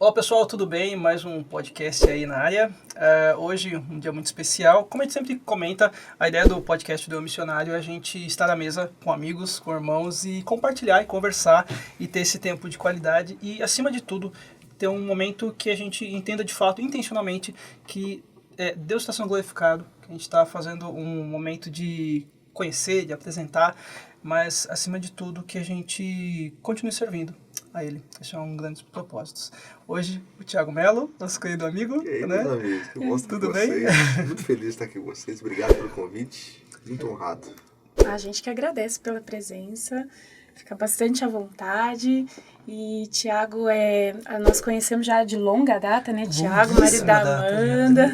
Olá pessoal, tudo bem? Mais um podcast aí na área. Hoje um dia muito especial. Como a gente sempre comenta, a ideia do podcast do Eu Missionário é a gente estar à mesa com amigos, com irmãos e compartilhar e conversar e ter esse tempo de qualidade e, acima de tudo, ter um momento que a gente entenda de fato, intencionalmente, que Deus está sendo glorificado, que a gente está fazendo um momento de conhecer, de apresentar, mas, acima de tudo, que a gente continue servindo a Ele. Esse é um grande propósito. Hoje, o Thiago Melo, nosso querido amigo. E aí, né? meus amigos, que bom estar Tudo com bem? vocês. Muito feliz de estar aqui com vocês. Obrigado pelo convite. Muito honrado. A gente que agradece pela presença. Fica bastante à vontade. E Thiago, nós conhecemos já de longa data, né? Thiago, marido da Amanda.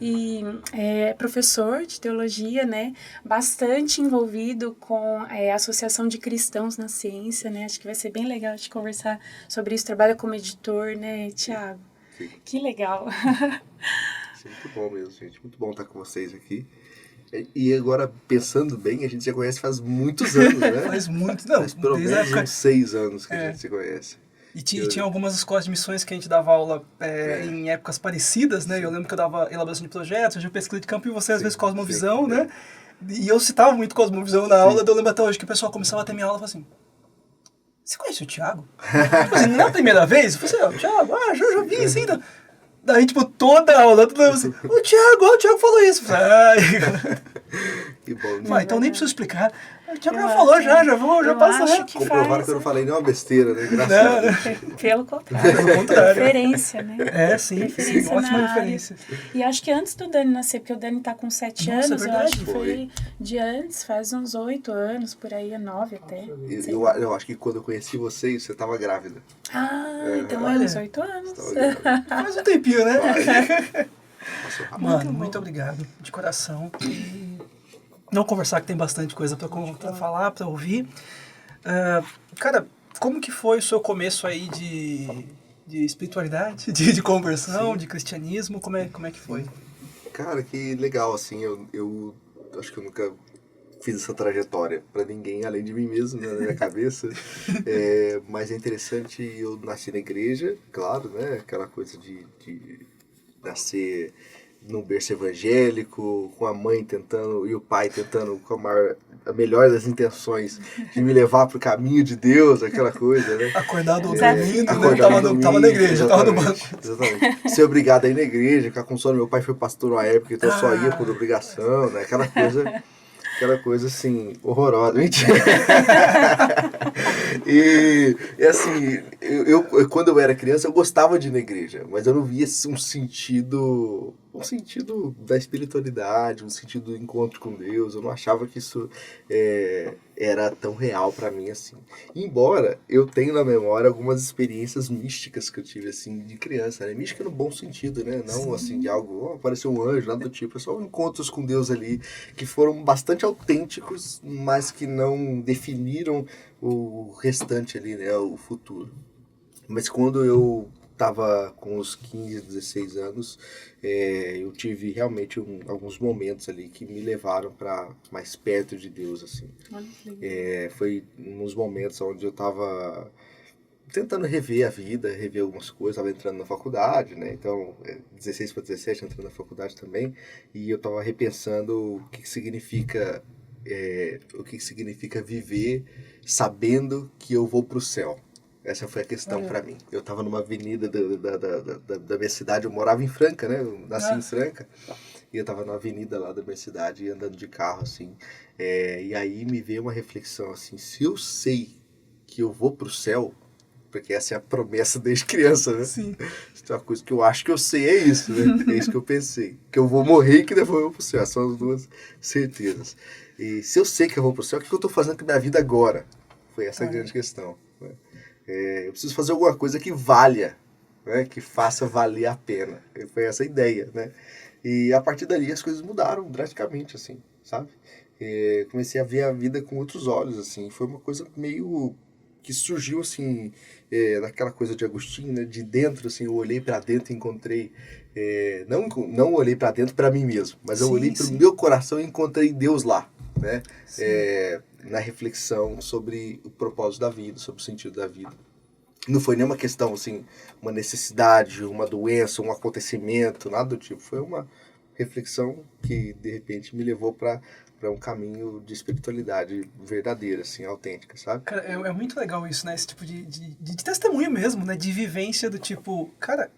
E é professor de teologia, né? Bastante envolvido com a Associação de Cristãos na Ciência, né? Acho que vai ser bem legal de conversar sobre isso. Trabalha como editor, né, Thiago? Sim. Que legal. Muito bom mesmo, gente. Muito bom estar com vocês aqui. E agora, pensando bem, a gente já conhece faz muitos anos, né? Faz muito, não. Faz pelo menos uns 6 anos que a gente se conhece. E tinha algumas escolas de missões que a gente dava aula em épocas parecidas, né? Eu lembro que eu dava elaboração de projetos, eu pesquisa de campo e você às vezes Cosmovisão, né? E eu citava muito Cosmovisão na aula, eu lembro até hoje que o pessoal começava a ter minha aula e falava assim: você conhece o Thiago? Tipo assim, não é a primeira vez? Eu falei assim: Thiago, já vi, assim. Daí, tipo, toda a aula, assim, o Thiago falou isso. Que bom. Então nem preciso explicar. O Thiago já falou, já passa, né? Comprovaram que eu não falei nenhuma besteira, né? Graças a Deus. Pelo contrário. Referência, né? Sim, referência ótima referência. E acho que antes do Dani nascer, porque o Dani tá com 7 anos, eu acho que foi de antes, faz uns 8 anos, por aí, 9 até. Eu acho que quando eu conheci você tava grávida. Então é uns 8 anos. Faz um tempinho, né? Mano, muito muito obrigado, de coração. E não conversar, que tem bastante coisa pra falar, pra ouvir. Cara, como que foi o seu começo aí de espiritualidade, de conversão, de cristianismo? Como é que foi? Cara, que legal, assim, eu acho que eu nunca fiz essa trajetória pra ninguém, além de mim mesmo, né, na minha cabeça. Mas é interessante, eu nasci na igreja, claro, né? Aquela coisa de nascer num berço evangélico, com a mãe tentando e o pai tentando, com a melhor das intenções, de me levar pro caminho de Deus, aquela coisa, né? Acordado dormindo, tava na igreja, tava no banco. Exatamente. Ser obrigado a ir na igreja, ficar com sono. Meu pai foi pastor uma época, então eu só ia por obrigação, né? Aquela coisa assim, horrorosa. Mentira. E assim, eu quando eu era criança, eu gostava de ir na igreja, mas eu não via um sentido da espiritualidade, um sentido do encontro com Deus. Eu não achava que isso era tão real pra mim assim. Embora eu tenha na memória algumas experiências místicas que eu tive assim de criança, né? Mística no bom sentido, né? Não assim de algo, apareceu um anjo, nada do tipo. É só encontros com Deus ali que foram bastante autênticos, mas que não definiram o restante ali, né? O futuro. Mas quando eu estava com uns 15, 16 anos, eu tive realmente alguns momentos ali que me levaram para mais perto de Deus, assim. Foi uns momentos onde eu estava tentando rever a vida, rever algumas coisas, estava entrando na faculdade, né? Então, 16 para 17, entrando na faculdade também, e eu estava repensando o que significa viver sabendo que eu vou para o céu. Essa foi a questão pra mim. Eu tava numa avenida da minha cidade, eu morava em Franca, né? Eu nasci em Franca. E eu tava na avenida lá da minha cidade, andando de carro, assim. E aí me veio uma reflexão, assim, se eu sei que eu vou pro céu, porque essa é a promessa desde criança, né? Sim. Isso é uma coisa que eu acho que eu sei, é isso, né? É isso que eu pensei. Que eu vou morrer e que depois eu vou pro céu. São as duas certezas. E se eu sei que eu vou pro céu, o que eu tô fazendo com a minha vida agora? Foi essa a grande questão, né? Eu preciso fazer alguma coisa que valha, né? Que faça valer a pena. Foi essa a ideia, né? E a partir dali as coisas mudaram drasticamente, assim, sabe? Comecei a ver a vida com outros olhos, assim. Foi uma coisa meio que surgiu, assim, naquela coisa de Agostinho, né? De dentro, assim, eu olhei para dentro e encontrei... não olhei para dentro para mim mesmo, mas eu olhei para o meu coração e encontrei Deus lá, né? Na reflexão sobre o propósito da vida, sobre o sentido da vida. Não foi nenhuma questão, assim, uma necessidade, uma doença, um acontecimento, nada do tipo. Foi uma reflexão que, de repente, me levou para um caminho de espiritualidade verdadeira, assim, autêntica, sabe? Cara, é muito legal isso, né? Esse tipo de testemunho mesmo, né? De vivência do tipo... Cara,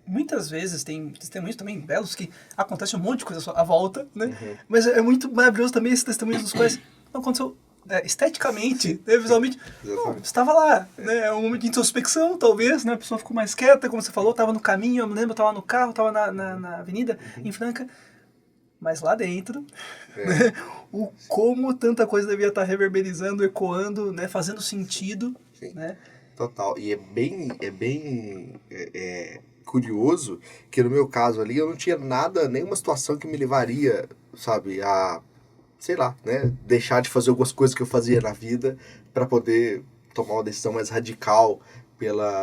muitas vezes tem testemunhos também belos que acontece um monte de coisa à volta, né? Uhum. Mas é muito maravilhoso também esses testemunhos dos quais não aconteceu esteticamente, né? Visualmente. Não, estava lá, né? É um momento de introspecção, talvez, né? A pessoa ficou mais quieta, como você falou, estava no caminho, eu me lembro, estava no carro, estava na avenida, em Franca. Mas lá dentro, né, como tanta coisa devia estar reverberizando, ecoando, né, fazendo sentido. Sim, né? total. E é bem curioso que no meu caso ali eu não tinha nada, nenhuma situação que me levaria, sabe, a, sei lá, né, deixar de fazer algumas coisas que eu fazia na vida para poder tomar uma decisão mais radical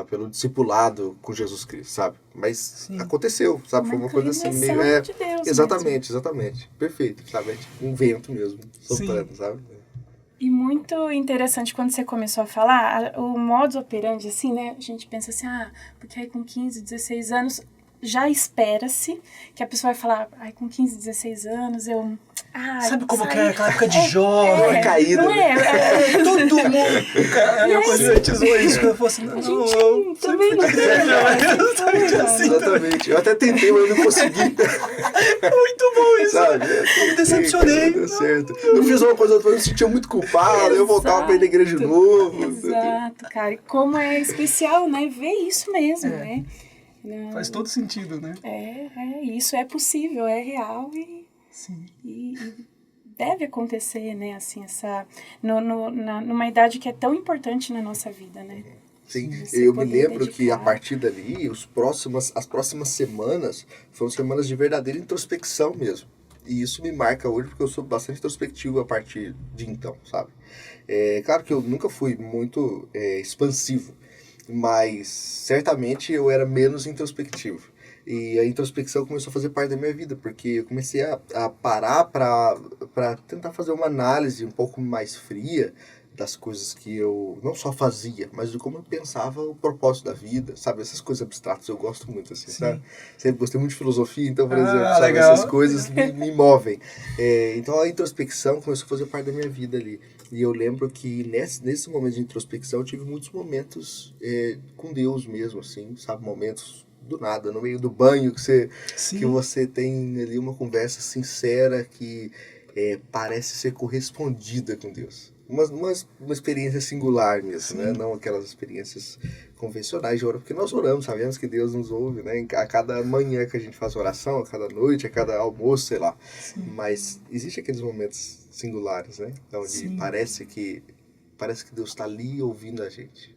pelo discipulado com Jesus Cristo, sabe? Mas Sim. aconteceu, sabe? Foi uma coisa assim meio... de Deus exatamente. Perfeito, sabe? É tipo um vento mesmo, soprando, Sim. sabe? E muito interessante quando você começou a falar, o modus operandi, assim, né? A gente pensa assim, porque aí com 15, 16 anos, já espera-se que a pessoa vai falar, com 15, 16 anos eu... sabe como que é aquela época de jovem? Caída. Não Todo mundo... A gente zoou isso, quando eu falei assim, não, também não Exatamente. Eu até tentei, mas eu não consegui. Muito bom isso. Sabe? Eu me decepcionei. Não deu certo. Eu fiz uma coisa, eu me sentia muito culpado, eu voltava pra ir na igreja de novo. Exato, cara. E como é especial, né? Ver isso mesmo, né? Faz todo sentido, né? Isso é possível, é real Sim. e deve acontecer, né? Assim, numa idade que é tão importante na nossa vida, né? Sim, Você eu me poder lembro que a dedicar. partir dali, as próximas semanas foram semanas de verdadeira introspecção mesmo. E isso me marca hoje porque eu sou bastante introspectivo a partir de então, sabe? Claro que eu nunca fui muito expansivo, mas certamente eu era menos introspectivo. E a introspecção começou a fazer parte da minha vida, porque eu comecei a parar para tentar fazer uma análise um pouco mais fria das coisas que eu não só fazia, mas de como eu pensava o propósito da vida, sabe? Essas coisas abstratas eu gosto muito, assim, Sim. sabe? Sempre gostei muito de filosofia, então, por exemplo, sabe? Legal. Essas coisas me movem. Então a introspecção começou a fazer parte da minha vida ali. E eu lembro que nesse momento de introspecção eu tive muitos momentos com Deus mesmo, assim, sabe? Momentos do nada, no meio do banho, que você tem ali uma conversa sincera que parece ser correspondida com Deus. Uma experiência singular mesmo, né? Não aquelas experiências convencionais de oração, porque nós oramos, sabemos que Deus nos ouve, né? A cada manhã que a gente faz oração, a cada noite, a cada almoço, sei lá. Sim. Mas existem aqueles momentos singulares, né? Onde parece que Deus está ali ouvindo a gente.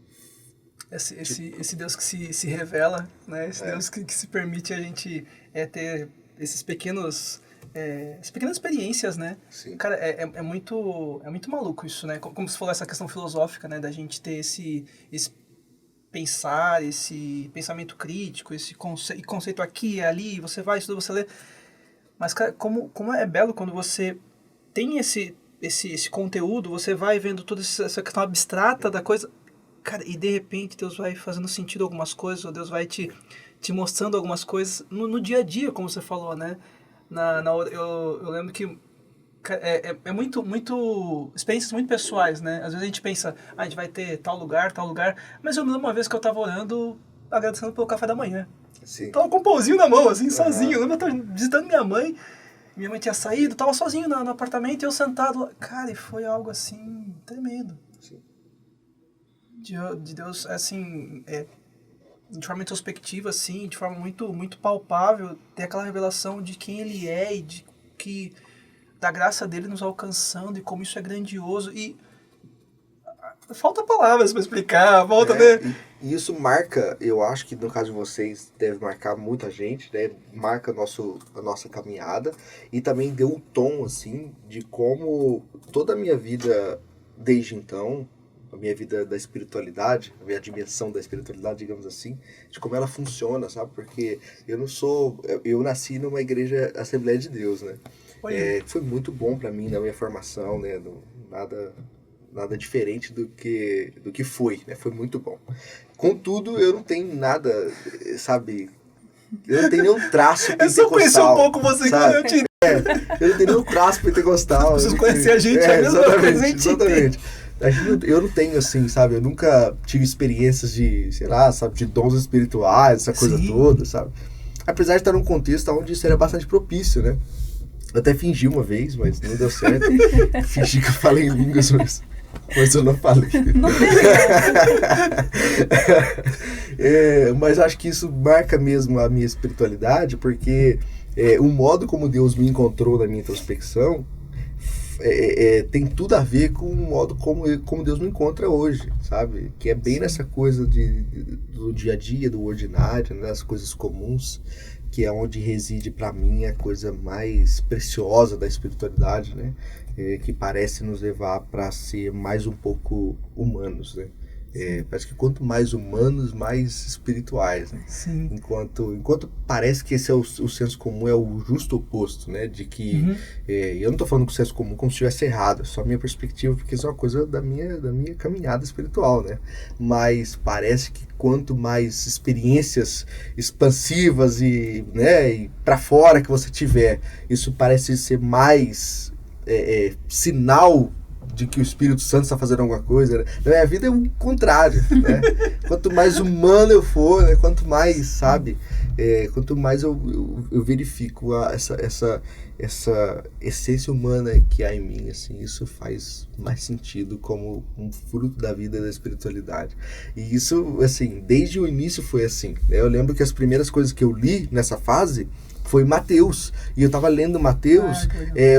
Esse Deus que se revela, né? Esse Deus que se permite a gente ter essas pequenas experiências, né? Sim. Cara, é muito maluco isso, né? Como você falou, essa questão filosófica, né? Da gente ter esse pensar, esse pensamento crítico, esse conceito aqui e ali, você vai, estuda, você lê. Mas, cara, como é belo quando você tem esse conteúdo, você vai vendo toda essa questão abstrata da coisa, cara, e de repente Deus vai fazendo sentido algumas coisas, ou Deus vai te mostrando algumas coisas no dia a dia, como você falou, né? Eu lembro que é muito experiências muito pessoais, né? Às vezes a gente pensa, a gente vai ter tal lugar, mas eu me lembro uma vez que eu tava orando, agradecendo pelo café da manhã. Sim. Tava com um pãozinho na mão, assim, sozinho. Eu lembro que eu tava visitando minha mãe tinha saído, tava sozinho no apartamento e eu sentado lá. Cara, e foi algo assim, tremendo. Sim. De Deus, assim, de forma introspectiva, assim, de forma muito, muito palpável, ter aquela revelação de quem Ele é e da graça dele nos alcançando e como isso é grandioso. E falta palavras para explicar, né? E isso marca, eu acho que no caso de vocês deve marcar muita gente, né? Marca a nossa caminhada e também deu um tom, assim, de como toda a minha vida desde então, a minha vida da espiritualidade, a minha dimensão da espiritualidade, digamos assim, de como ela funciona, sabe? Porque eu nasci numa igreja Assembleia de Deus, né? Foi muito bom para mim na minha formação, né? nada diferente do que foi, né? Foi muito bom. Contudo, eu não tenho nada, sabe? Eu não tenho nenhum traço pentecostal. Eu só conheci um pouco você, sabe? Eu te... Eu não tenho nenhum traço pentecostal. Preciso conhecer a gente, é a mesma coisa, exatamente. Eu não tenho, assim, sabe? Eu nunca tive experiências de, sei lá, sabe? De dons espirituais, essa coisa toda, sabe? Apesar de estar num contexto onde isso era bastante propício, né? Eu até fingi uma vez, mas não deu certo. Fingi que eu falei em línguas, mas eu não falei. Não mas acho que isso marca mesmo a minha espiritualidade, porque o modo como Deus me encontrou na minha introspecção tem tudo a ver com o modo como Deus me encontra hoje, sabe? Que é bem nessa coisa do dia a dia, do ordinário, né? Das coisas comuns, que é onde reside para mim a coisa mais preciosa da espiritualidade, né? Que parece nos levar para ser mais um pouco humanos, né? Parece que quanto mais humanos, mais espirituais, né? Sim. Enquanto parece que esse é o senso comum, é o justo oposto, né? De que eu não estou falando com o senso comum como se estivesse errado, é só a minha perspectiva, porque isso é uma coisa da minha caminhada espiritual, né? Mas parece que quanto mais experiências expansivas e para fora que você tiver, isso parece ser mais sinal de que o Espírito Santo está fazendo alguma coisa, né? Na minha vida é o contrário, né? Quanto mais humano eu for, né? Quanto mais, sabe? Quanto mais eu verifico essa essência humana que há em mim, assim, isso faz mais sentido como um fruto da vida da espiritualidade. E isso, assim, desde o início foi assim, né? Eu lembro que as primeiras coisas que eu li nessa fase foi Mateus, e eu tava lendo Mateus,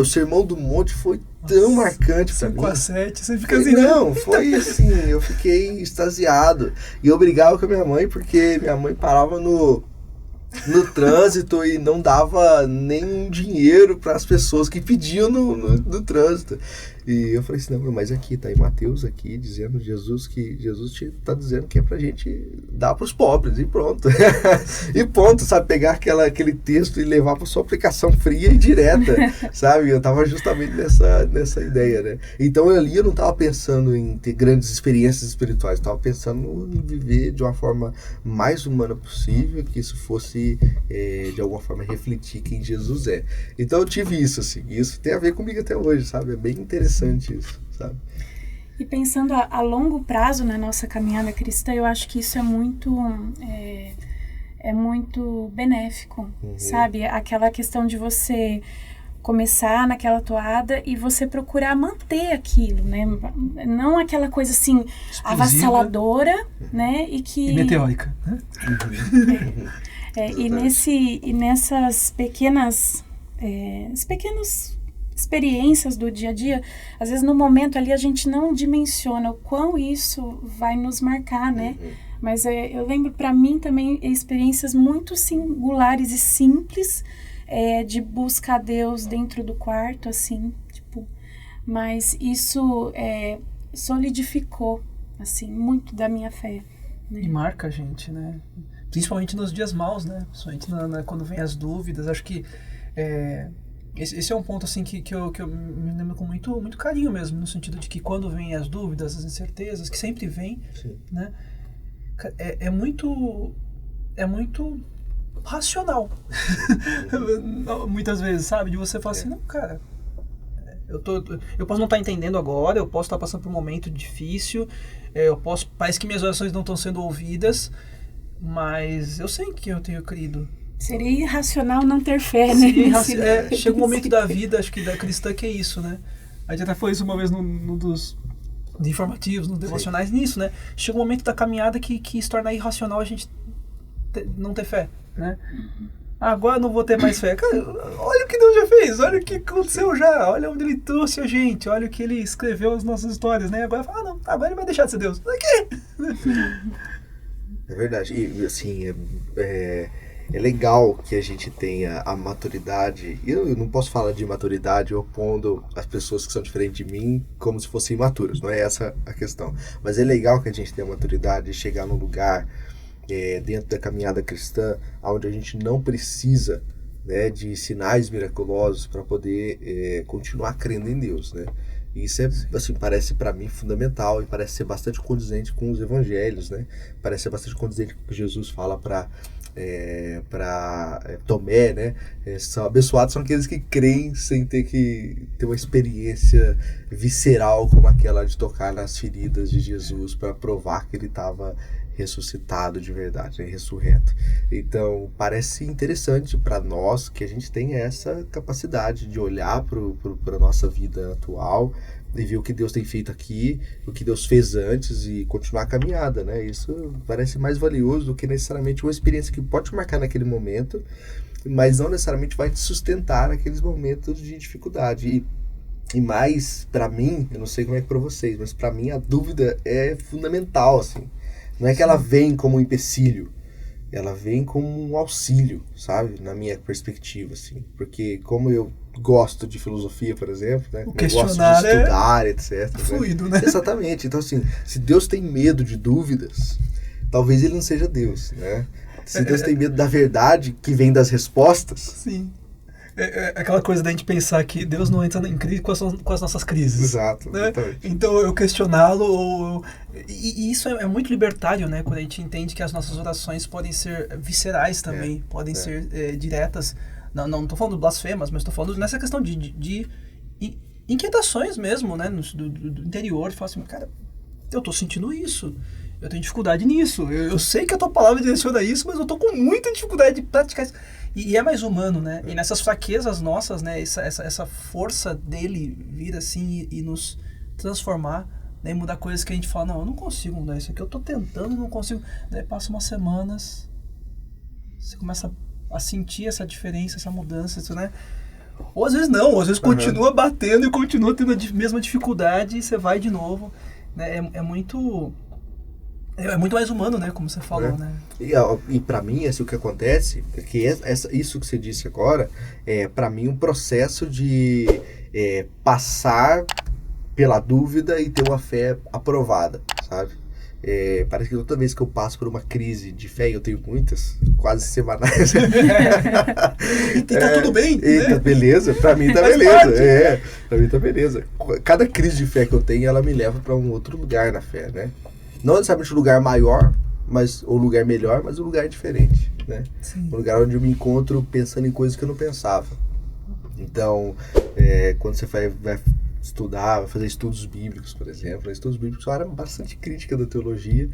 o Sermão do Monte foi tão marcante pra mim. 5-7, você fica assim... Não, foi assim, eu fiquei extasiado, e eu brigava com a minha mãe, porque minha mãe parava no trânsito e não dava nem dinheiro para as pessoas que pediam no trânsito. E eu falei assim, não, mas aqui, tá aí Mateus aqui, dizendo Jesus tá dizendo que é pra gente dar pros pobres, e pronto. E ponto, sabe, pegar aquele texto e levar pra sua aplicação fria e direta, sabe? Eu tava justamente nessa ideia, né? Então ali eu não tava pensando em ter grandes experiências espirituais, eu tava pensando em viver de uma forma mais humana possível, que isso fosse, de alguma forma, refletir quem Jesus é. Então eu tive isso, assim, e isso tem a ver comigo até hoje, sabe? É bem interessante isso, sabe? E pensando a longo prazo na nossa caminhada cristã, eu acho que isso é muito benéfico, sabe? Aquela questão de você começar naquela toada e você procurar manter aquilo, né? Não aquela coisa assim explosiva, avassaladora, né? E meteórica, né? E nessas pequenas experiências do dia a dia, às vezes no momento ali a gente não dimensiona o quão isso vai nos marcar, né? Mas eu lembro para mim também experiências muito singulares e simples, de buscar Deus dentro do quarto, assim, tipo, mas isso solidificou, assim, muito da minha fé, né? E marca a gente, né? Principalmente nos dias maus, né? Principalmente quando vem as dúvidas, acho que esse é um ponto assim que eu me lembro com muito, muito carinho mesmo, no sentido de que quando vem as dúvidas, as incertezas, que sempre vem, né? É muito racional. Muitas vezes, sabe? De você falar assim, não, cara, eu posso não estar entendendo agora, eu posso estar passando por um momento difícil, parece que minhas orações não estão sendo ouvidas, mas eu sei que eu tenho crido. Seria irracional não ter fé, né? Chega um momento da vida, acho que da cristã, que é isso, né? A gente até falou isso uma vez num dos informativos, nos devocionais, nisso, né? Chega um momento da caminhada que se torna irracional a gente não ter fé, né? Agora não vou ter mais fé. Cara, olha o que Deus já fez, olha o que aconteceu já, olha onde Ele trouxe a gente, olha o que Ele escreveu as nossas histórias, né? Agora fala, não, agora Ele vai deixar de ser Deus. Aqui! É verdade, e assim, é legal que a gente tenha a maturidade. Eu não posso falar de maturidade opondo as pessoas que são diferentes de mim como se fossem imaturas, não é essa a questão. Mas é legal que a gente tenha a maturidade de chegar num lugar dentro da caminhada cristã onde a gente não precisa, né, de sinais miraculosos para poder continuar crendo em Deus, né? E isso é, assim, parece para mim fundamental e parece ser bastante condizente com os evangelhos, né? Parece ser bastante condizente com o que Jesus fala para Tomé, né? Abençoados são aqueles que creem sem ter que ter uma experiência visceral como aquela de tocar nas feridas de Jesus para provar que ele estava ressuscitado de verdade, né? Ressurreto. Então, parece interessante para nós que a gente tenha essa capacidade de olhar para a nossa vida atual e ver o que Deus tem feito aqui, o que Deus fez antes e continuar a caminhada, né? Isso parece mais valioso do que necessariamente uma experiência que pode te marcar naquele momento, mas não necessariamente vai te sustentar naqueles momentos de dificuldade. E mais, para mim, eu não sei como é que para vocês, mas para mim a dúvida é fundamental, assim. Não é que ela vem como um empecilho, ela vem como um auxílio, sabe? Na minha perspectiva, assim. Porque como eu gosto de filosofia, por exemplo, né? O Eu gosto de estudar, etc. Fluido, né? Exatamente. Então, assim, se Deus tem medo de dúvidas, talvez ele não seja Deus, né? Se Deus tem medo da verdade que vem das respostas... Sim. É aquela coisa da gente pensar que Deus não entra em crise com as nossas crises. Exato, né? exatamente. Então eu questioná-lo, e isso é muito libertário, né? Quando a gente entende que as nossas orações podem ser viscerais também, podem ser diretas. Não estou falando blasfemas, mas estou falando nessa questão de inquietações mesmo, né? Do interior, de falar assim, cara, eu estou sentindo isso. Eu tenho dificuldade nisso. Eu sei que a tua palavra direciona isso, mas eu estou com muita dificuldade de praticar isso. E é mais humano, né? E nessas fraquezas nossas, né? Essa força dele vir assim e nos transformar, né? E mudar coisas que a gente fala, não, eu não consigo mudar isso aqui, eu tô tentando, não consigo. Daí passa umas semanas, você começa a sentir essa diferença, essa mudança, isso, né? Ou às vezes não, ou às vezes continua batendo e continua tendo a mesma dificuldade e você vai de novo, né? É muito mais humano, né? Como você falou, né? E para mim, o que acontece é que isso que você disse agora é, para mim, um processo de passar pela dúvida e ter uma fé aprovada, sabe? Parece que toda vez que eu passo por uma crise de fé, e eu tenho muitas, quase semanais. E tá tudo bem, né? Beleza, pra mim tá beleza. Pra mim tá beleza. Cada crise de fé que eu tenho, ela me leva pra um outro lugar na fé, né? Não necessariamente um lugar maior, ou um lugar melhor, mas um lugar diferente, né? Sim. Um lugar onde eu me encontro pensando em coisas que eu não pensava. Então, quando você vai estudar, vai fazer estudos bíblicos, por exemplo. Estudos bíblicos são uma área bastante crítica da teologia,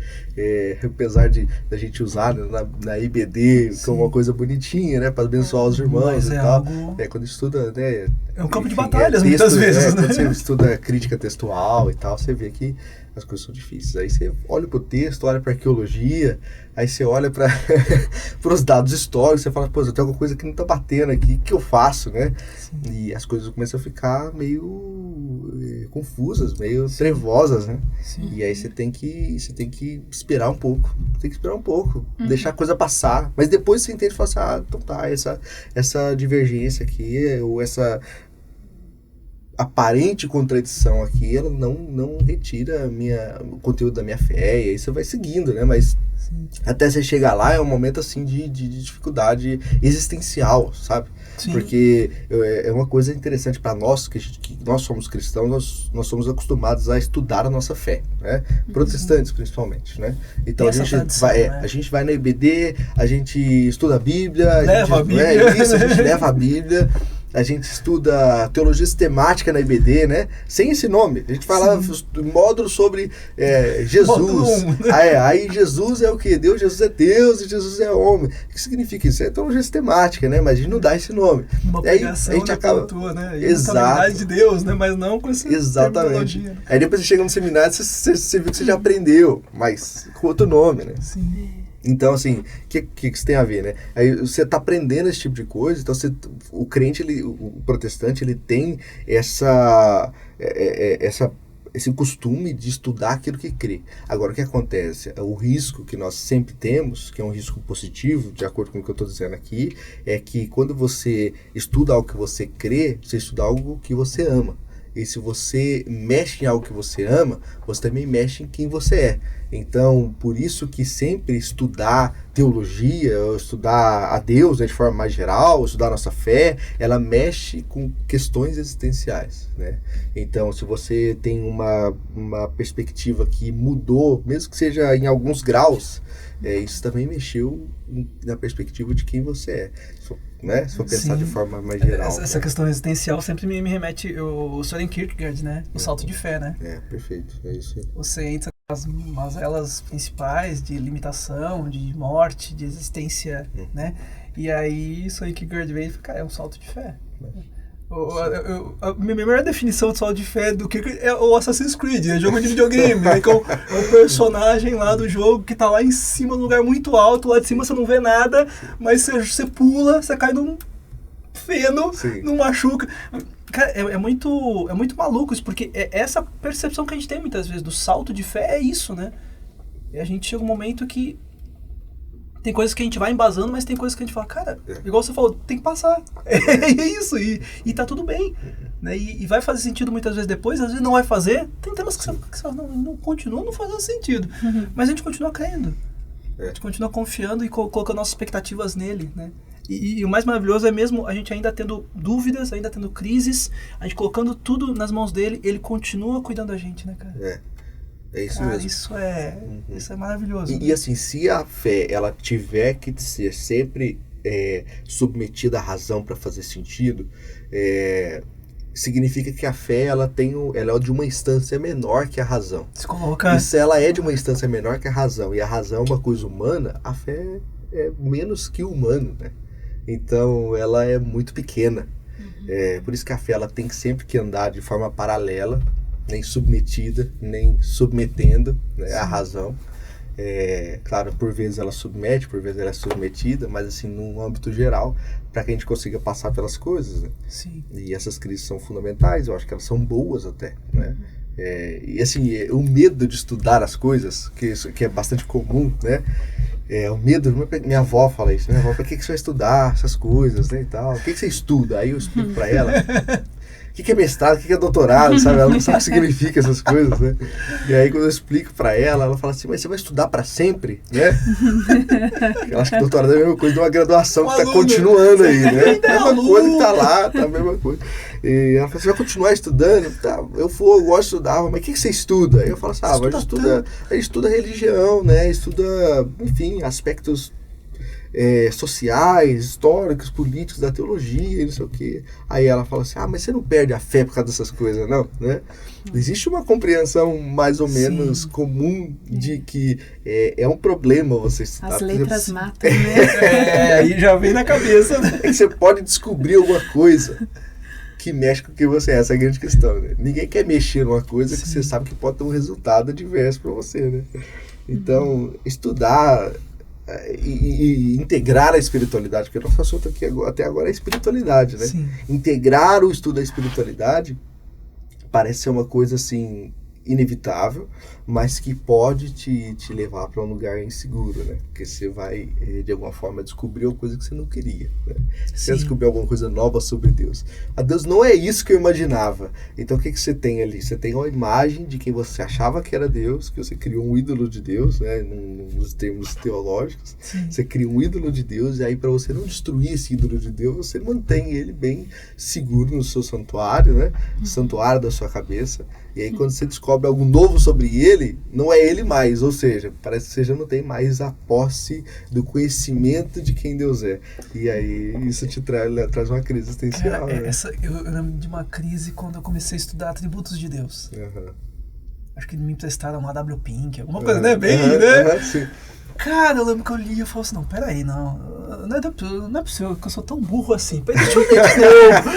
apesar da gente usar na IBD como uma coisa bonitinha, né, para abençoar os irmãos e tal. Quando estuda, né, é um campo de batalhas muitas vezes, né? Quando você estuda crítica textual e tal, você vê que as coisas são difíceis. Aí você olha para o texto, olha para a arqueologia, aí você olha para os dados históricos, você fala, pô, eu tenho alguma coisa que não está batendo aqui, o que eu faço, né? Sim. E as coisas começam a ficar meio confusas, meio trevosas, né? Sim. E aí você tem que esperar um pouco, deixar a coisa passar, mas depois você entende e fala assim, então tá, essa divergência aqui, ou essa aparente contradição aqui, ela não retira o conteúdo da minha fé, e aí você vai seguindo, né? Mas até você chegar lá é um momento assim de dificuldade existencial, sabe? Sim. Porque é uma coisa interessante para nós, que nós somos cristãos, nós somos acostumados a estudar a nossa fé, né? Protestantes principalmente, né? Então a gente vai na IBD, a gente estuda a Bíblia, a gente leva a Bíblia. A gente estuda teologia sistemática na IBD, né? Sem esse nome. A gente fala módulo sobre Jesus. Módulo 1, né? Aí Jesus é o quê? Jesus é Deus e Jesus é homem. O que significa isso? É teologia sistemática, né? Mas a gente não dá esse nome. Uma pregação, a gente acaba... cultura, né? E exato. De Deus, né? Mas não com essa terminologia. Aí depois você chega no seminário, você viu que você já aprendeu, mas com outro nome, né? Sim. Então, assim, o que isso tem a ver, né? Aí você está aprendendo esse tipo de coisa, então o crente, o protestante, ele tem esse costume de estudar aquilo que crê. Agora, o que acontece? O risco que nós sempre temos, que é um risco positivo, de acordo com o que eu estou dizendo aqui, é que quando você estuda algo que você crê, você estuda algo que você ama. E se você mexe em algo que você ama, você também mexe em quem você é. Então, por isso que sempre estudar teologia, ou estudar a Deus, né, de forma mais geral, estudar a nossa fé, ela mexe com questões existenciais, né? Então, se você tem uma perspectiva que mudou, mesmo que seja em alguns graus, isso também mexeu na perspectiva de quem você é. Né? Se for pensar de forma mais geral. Essa questão existencial sempre me remete o Søren Kierkegaard, né? O salto de fé, né? Perfeito. É isso aí. Você entra nas mazelas principais de limitação, de morte, de existência, né? E aí isso aí que Kierkegaard veio e fala, cara, é um salto de fé. A minha melhor definição de salto de fé do que é o Assassin's Creed, é jogo de videogame, né? É o personagem lá do jogo que tá lá em cima, num lugar muito alto, lá de cima você não vê nada, mas você pula, você cai num feno, não machuca. Cara, é muito maluco isso, porque essa percepção que a gente tem muitas vezes do salto de fé é isso, né? E a gente chega um momento que tem coisas que a gente vai embasando, mas tem coisas que a gente fala, cara, igual você falou, tem que passar. É isso, e tá tudo bem. Né? E vai fazer sentido muitas vezes depois, às vezes não vai fazer. Tem temas que você não continua não fazendo sentido. Mas a gente continua crendo. A gente continua confiando e colocando nossas expectativas nele, né? E o mais maravilhoso é mesmo a gente ainda tendo dúvidas, ainda tendo crises, a gente colocando tudo nas mãos dele, ele continua cuidando da gente, né, cara? É isso cara, mesmo. Isso é maravilhoso. E assim, se a fé ela tiver que ser sempre submetida à razão para fazer sentido, significa que a fé ela é de uma instância menor que a razão. Se coloca... E se ela é de uma instância menor que a razão, e a razão é uma coisa humana, a fé é menos que humano, né? Então ela é muito pequena. Por isso que a fé ela tem sempre que andar de forma paralela, nem submetida, nem submetendo, né, a razão. Claro, por vezes ela submete, por vezes ela é submetida, mas assim, num âmbito geral, para que a gente consiga passar pelas coisas, né? Sim. E essas crises são fundamentais, eu acho que elas são boas até, né? E assim, o medo de estudar as coisas, que é bastante comum, né? O medo, minha avó fala isso, minha avó, para que você vai estudar essas coisas, né, e tal? O que você estuda? Aí eu explico para ela... O que é mestrado, o que é doutorado, sabe? Ela não sabe o que significa essas coisas, né? E aí quando eu explico pra ela, ela fala assim, mas você vai estudar pra sempre, né? Eu acho que doutorado é a mesma coisa de uma graduação que tá continuando aí, né? A mesma coisa que tá lá, tá a mesma coisa. E ela fala, você vai continuar estudando? Tá, eu gosto de estudar, mas o que você estuda? Aí eu falo assim, a gente estuda religião, né? Estuda, enfim, aspectos... sociais, históricos, políticos, da teologia e não sei o que. Aí ela fala assim, mas você não perde a fé por causa dessas coisas, não, né? Existe uma compreensão mais ou menos comum de que é um problema você estudar. As letras matam, né? Aí já vem na cabeça, né? É que você pode descobrir alguma coisa que mexe com o que você é, essa é a grande questão, né? Ninguém quer mexer numa coisa que você sabe que pode ter um resultado adverso para você, né? Então, estudar... E integrar a espiritualidade, porque o nosso assunto aqui até agora é espiritualidade, né? Sim. Integrar o estudo da espiritualidade parece ser uma coisa assim inevitável, mas que pode te levar para um lugar inseguro, né? Porque você vai, de alguma forma, descobrir uma coisa que você não queria, né? Você vai descobrir alguma coisa nova sobre Deus. A Deus não é isso que eu imaginava. Então, o que você tem ali? Você tem uma imagem de quem você achava que era Deus, que você criou um ídolo de Deus, né? Nos termos teológicos. Sim. Você cria um ídolo de Deus, e aí, para você não destruir esse ídolo de Deus, você mantém ele bem seguro no seu santuário, né? No santuário da sua cabeça. E aí, quando você descobre algo novo sobre ele, não é ele mais, ou seja, parece que você já não tem mais a posse do conhecimento de quem Deus é. E aí, isso te traz uma crise existencial. Cara, né? eu lembro de uma crise quando eu comecei a estudar atributos de Deus. Acho que me emprestaram uma W Pink, alguma coisa, né? Bem, né? Sim. Cara, eu lembro que eu li e eu falei assim, não, peraí, não é possível que eu sou tão burro assim. Deixa eu ler de novo.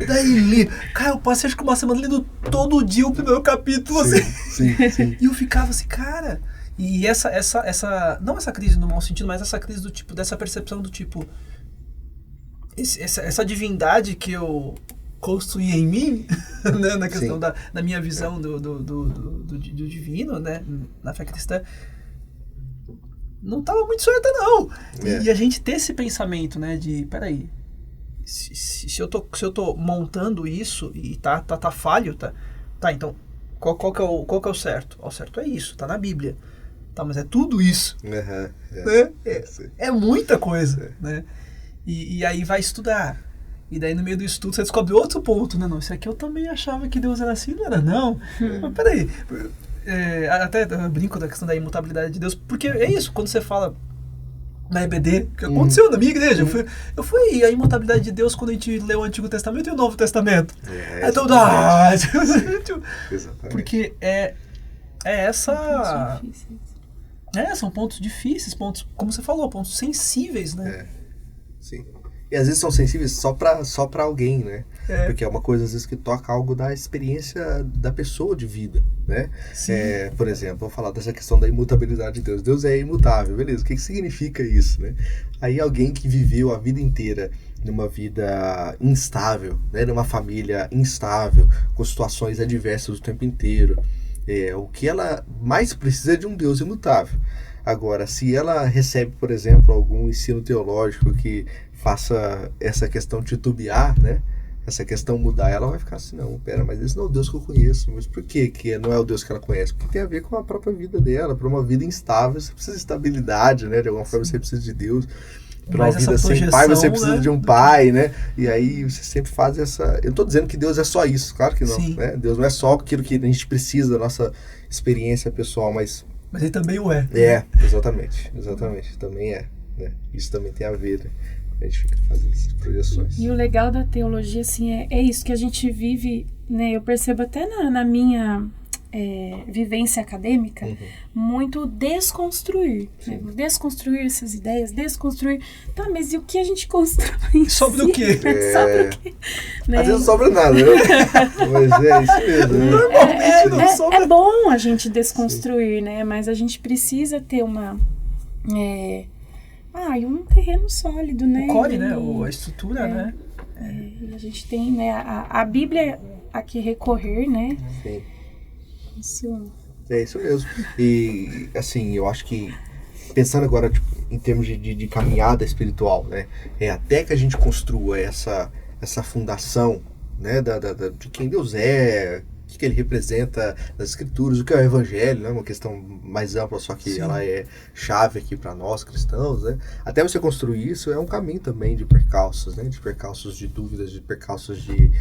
Daí lia. Cara, eu passei acho que uma semana lendo todo dia o primeiro capítulo, assim. Sim. E eu ficava assim, cara... E essa não essa crise no mau sentido, mas essa crise do tipo, dessa percepção do tipo... Essa divindade que eu construí em mim, né, na questão da minha visão do divino, né, na fé cristã, não estava muito certa, não. E a gente ter esse pensamento, né, de, peraí, se eu tô montando isso e tá falho, tá, então qual que é o certo? O certo é isso, tá na Bíblia. Tá, mas é tudo isso. Né? É muita coisa, né? E aí vai estudar. E daí no meio do estudo você descobre outro ponto, né? Não, isso aqui eu também achava que Deus era assim, não era não. Mas peraí, até eu brinco da questão da imutabilidade de Deus, porque é isso, quando você fala na EBD, que aconteceu na minha igreja, eu fui a imutabilidade de Deus quando a gente leu o Antigo Testamento e o Novo Testamento. Aí todo porque essa... são pontos difíceis, pontos, como você falou, pontos sensíveis, né? Sim. E às vezes são sensíveis só pra alguém, né? Porque é uma coisa, às vezes, que toca algo da experiência da pessoa de vida, né? Por exemplo, vou falar dessa questão da imutabilidade de Deus. Deus é imutável, beleza. O que significa isso, né? Aí alguém que viveu a vida inteira numa vida instável, né? Numa família instável, com situações adversas o tempo inteiro, o que ela mais precisa é de um Deus imutável. Agora, se ela recebe, por exemplo, algum ensino teológico que faça essa questão titubear, né? Essa questão mudar, ela vai ficar assim, não, pera, mas esse não é o Deus que eu conheço. Mas por que não é o Deus que ela conhece? Porque tem a ver com a própria vida dela. Para uma vida instável, você precisa de estabilidade, né? De alguma forma você precisa de Deus. Para uma vida sem pai, você precisa, né, de um pai, né? E aí você sempre faz essa... Eu não estou dizendo que Deus é só isso, claro que não. Né? Deus não é só aquilo que a gente precisa da nossa experiência pessoal, mas ele também o é. Exatamente. Também é. Né? Isso também tem a ver, né? A gente fica fazendo essas projeções. E o legal da teologia, assim, é isso que a gente vive, né? Eu percebo até na minha vivência acadêmica, muito desconstruir. Né? Desconstruir essas ideias, desconstruir... Tá, mas e o que a gente constrói? Sobre o quê? Sobre o quê? Né? Às vezes não sobra nada, né? Mas é isso mesmo. Né? Normalmente não sobra. É bom a gente desconstruir, né? Mas a gente precisa ter uma... e um terreno sólido, né? O core, né? A estrutura, né? E a gente tem, né, a Bíblia a que recorrer, né? Sim. Isso. É isso mesmo. E, assim, eu acho que, pensando agora em termos de caminhada espiritual, né? Até que a gente construa essa fundação, né? De quem Deus é, o que ele representa nas escrituras, o que é o evangelho, né? Uma questão mais ampla, só que ela é chave aqui para nós cristãos, né? Até você construir isso é um caminho também de percalços, né? De percalços de dúvidas, de percalços de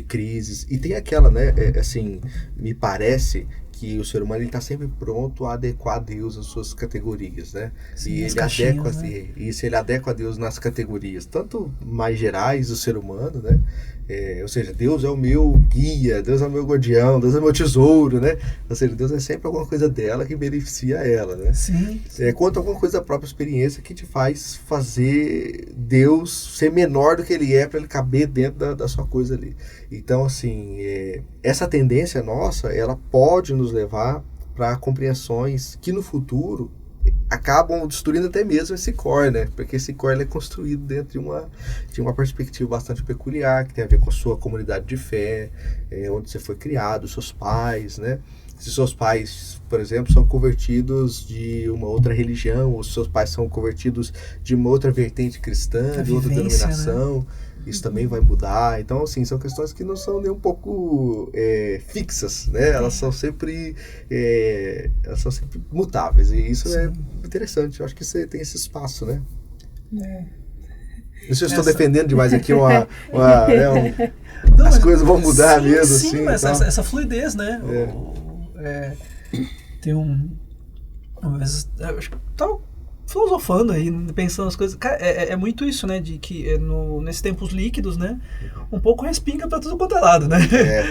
crises. E tem aquela, né? Assim, me parece que o ser humano está sempre pronto a adequar a Deus às suas categorias, né? Sim, e ele adequa, né? Isso, ele adequa a Deus nas categorias, tanto mais gerais do ser humano, né? Ou seja, Deus é o meu guia, Deus é o meu guardião, Deus é o meu tesouro, né? Ou seja, Deus é sempre alguma coisa dela que beneficia ela, né? Sim. Quanto alguma coisa da própria experiência que te faz fazer Deus ser menor do que ele é para ele caber dentro da sua coisa ali. Então, assim, essa tendência nossa, ela pode nos levar para compreensões que no futuro acabam destruindo até mesmo esse core, né? Porque esse core ele é construído dentro de uma perspectiva bastante peculiar, que tem a ver com a sua comunidade de fé, onde você foi criado, seus pais, né? Se seus pais, por exemplo, são convertidos de uma outra religião, ou se seus pais são convertidos de uma outra vertente cristã, de outra denominação, né? Isso também vai mudar. Então, assim, são questões que não são nem um pouco fixas, né? Elas são sempre mutáveis. E isso é interessante. Eu acho que você tem esse espaço, né? Não sei se eu estou defendendo demais aqui as coisas vão mudar mesmo. Sim, assim, mas então. essa fluidez, né? Tem uma vez, eu acho que tava filosofando aí, pensando as coisas. Cara, é muito isso, né? De que nesses tempos líquidos, né? Um pouco respinga pra tudo quanto é lado, né?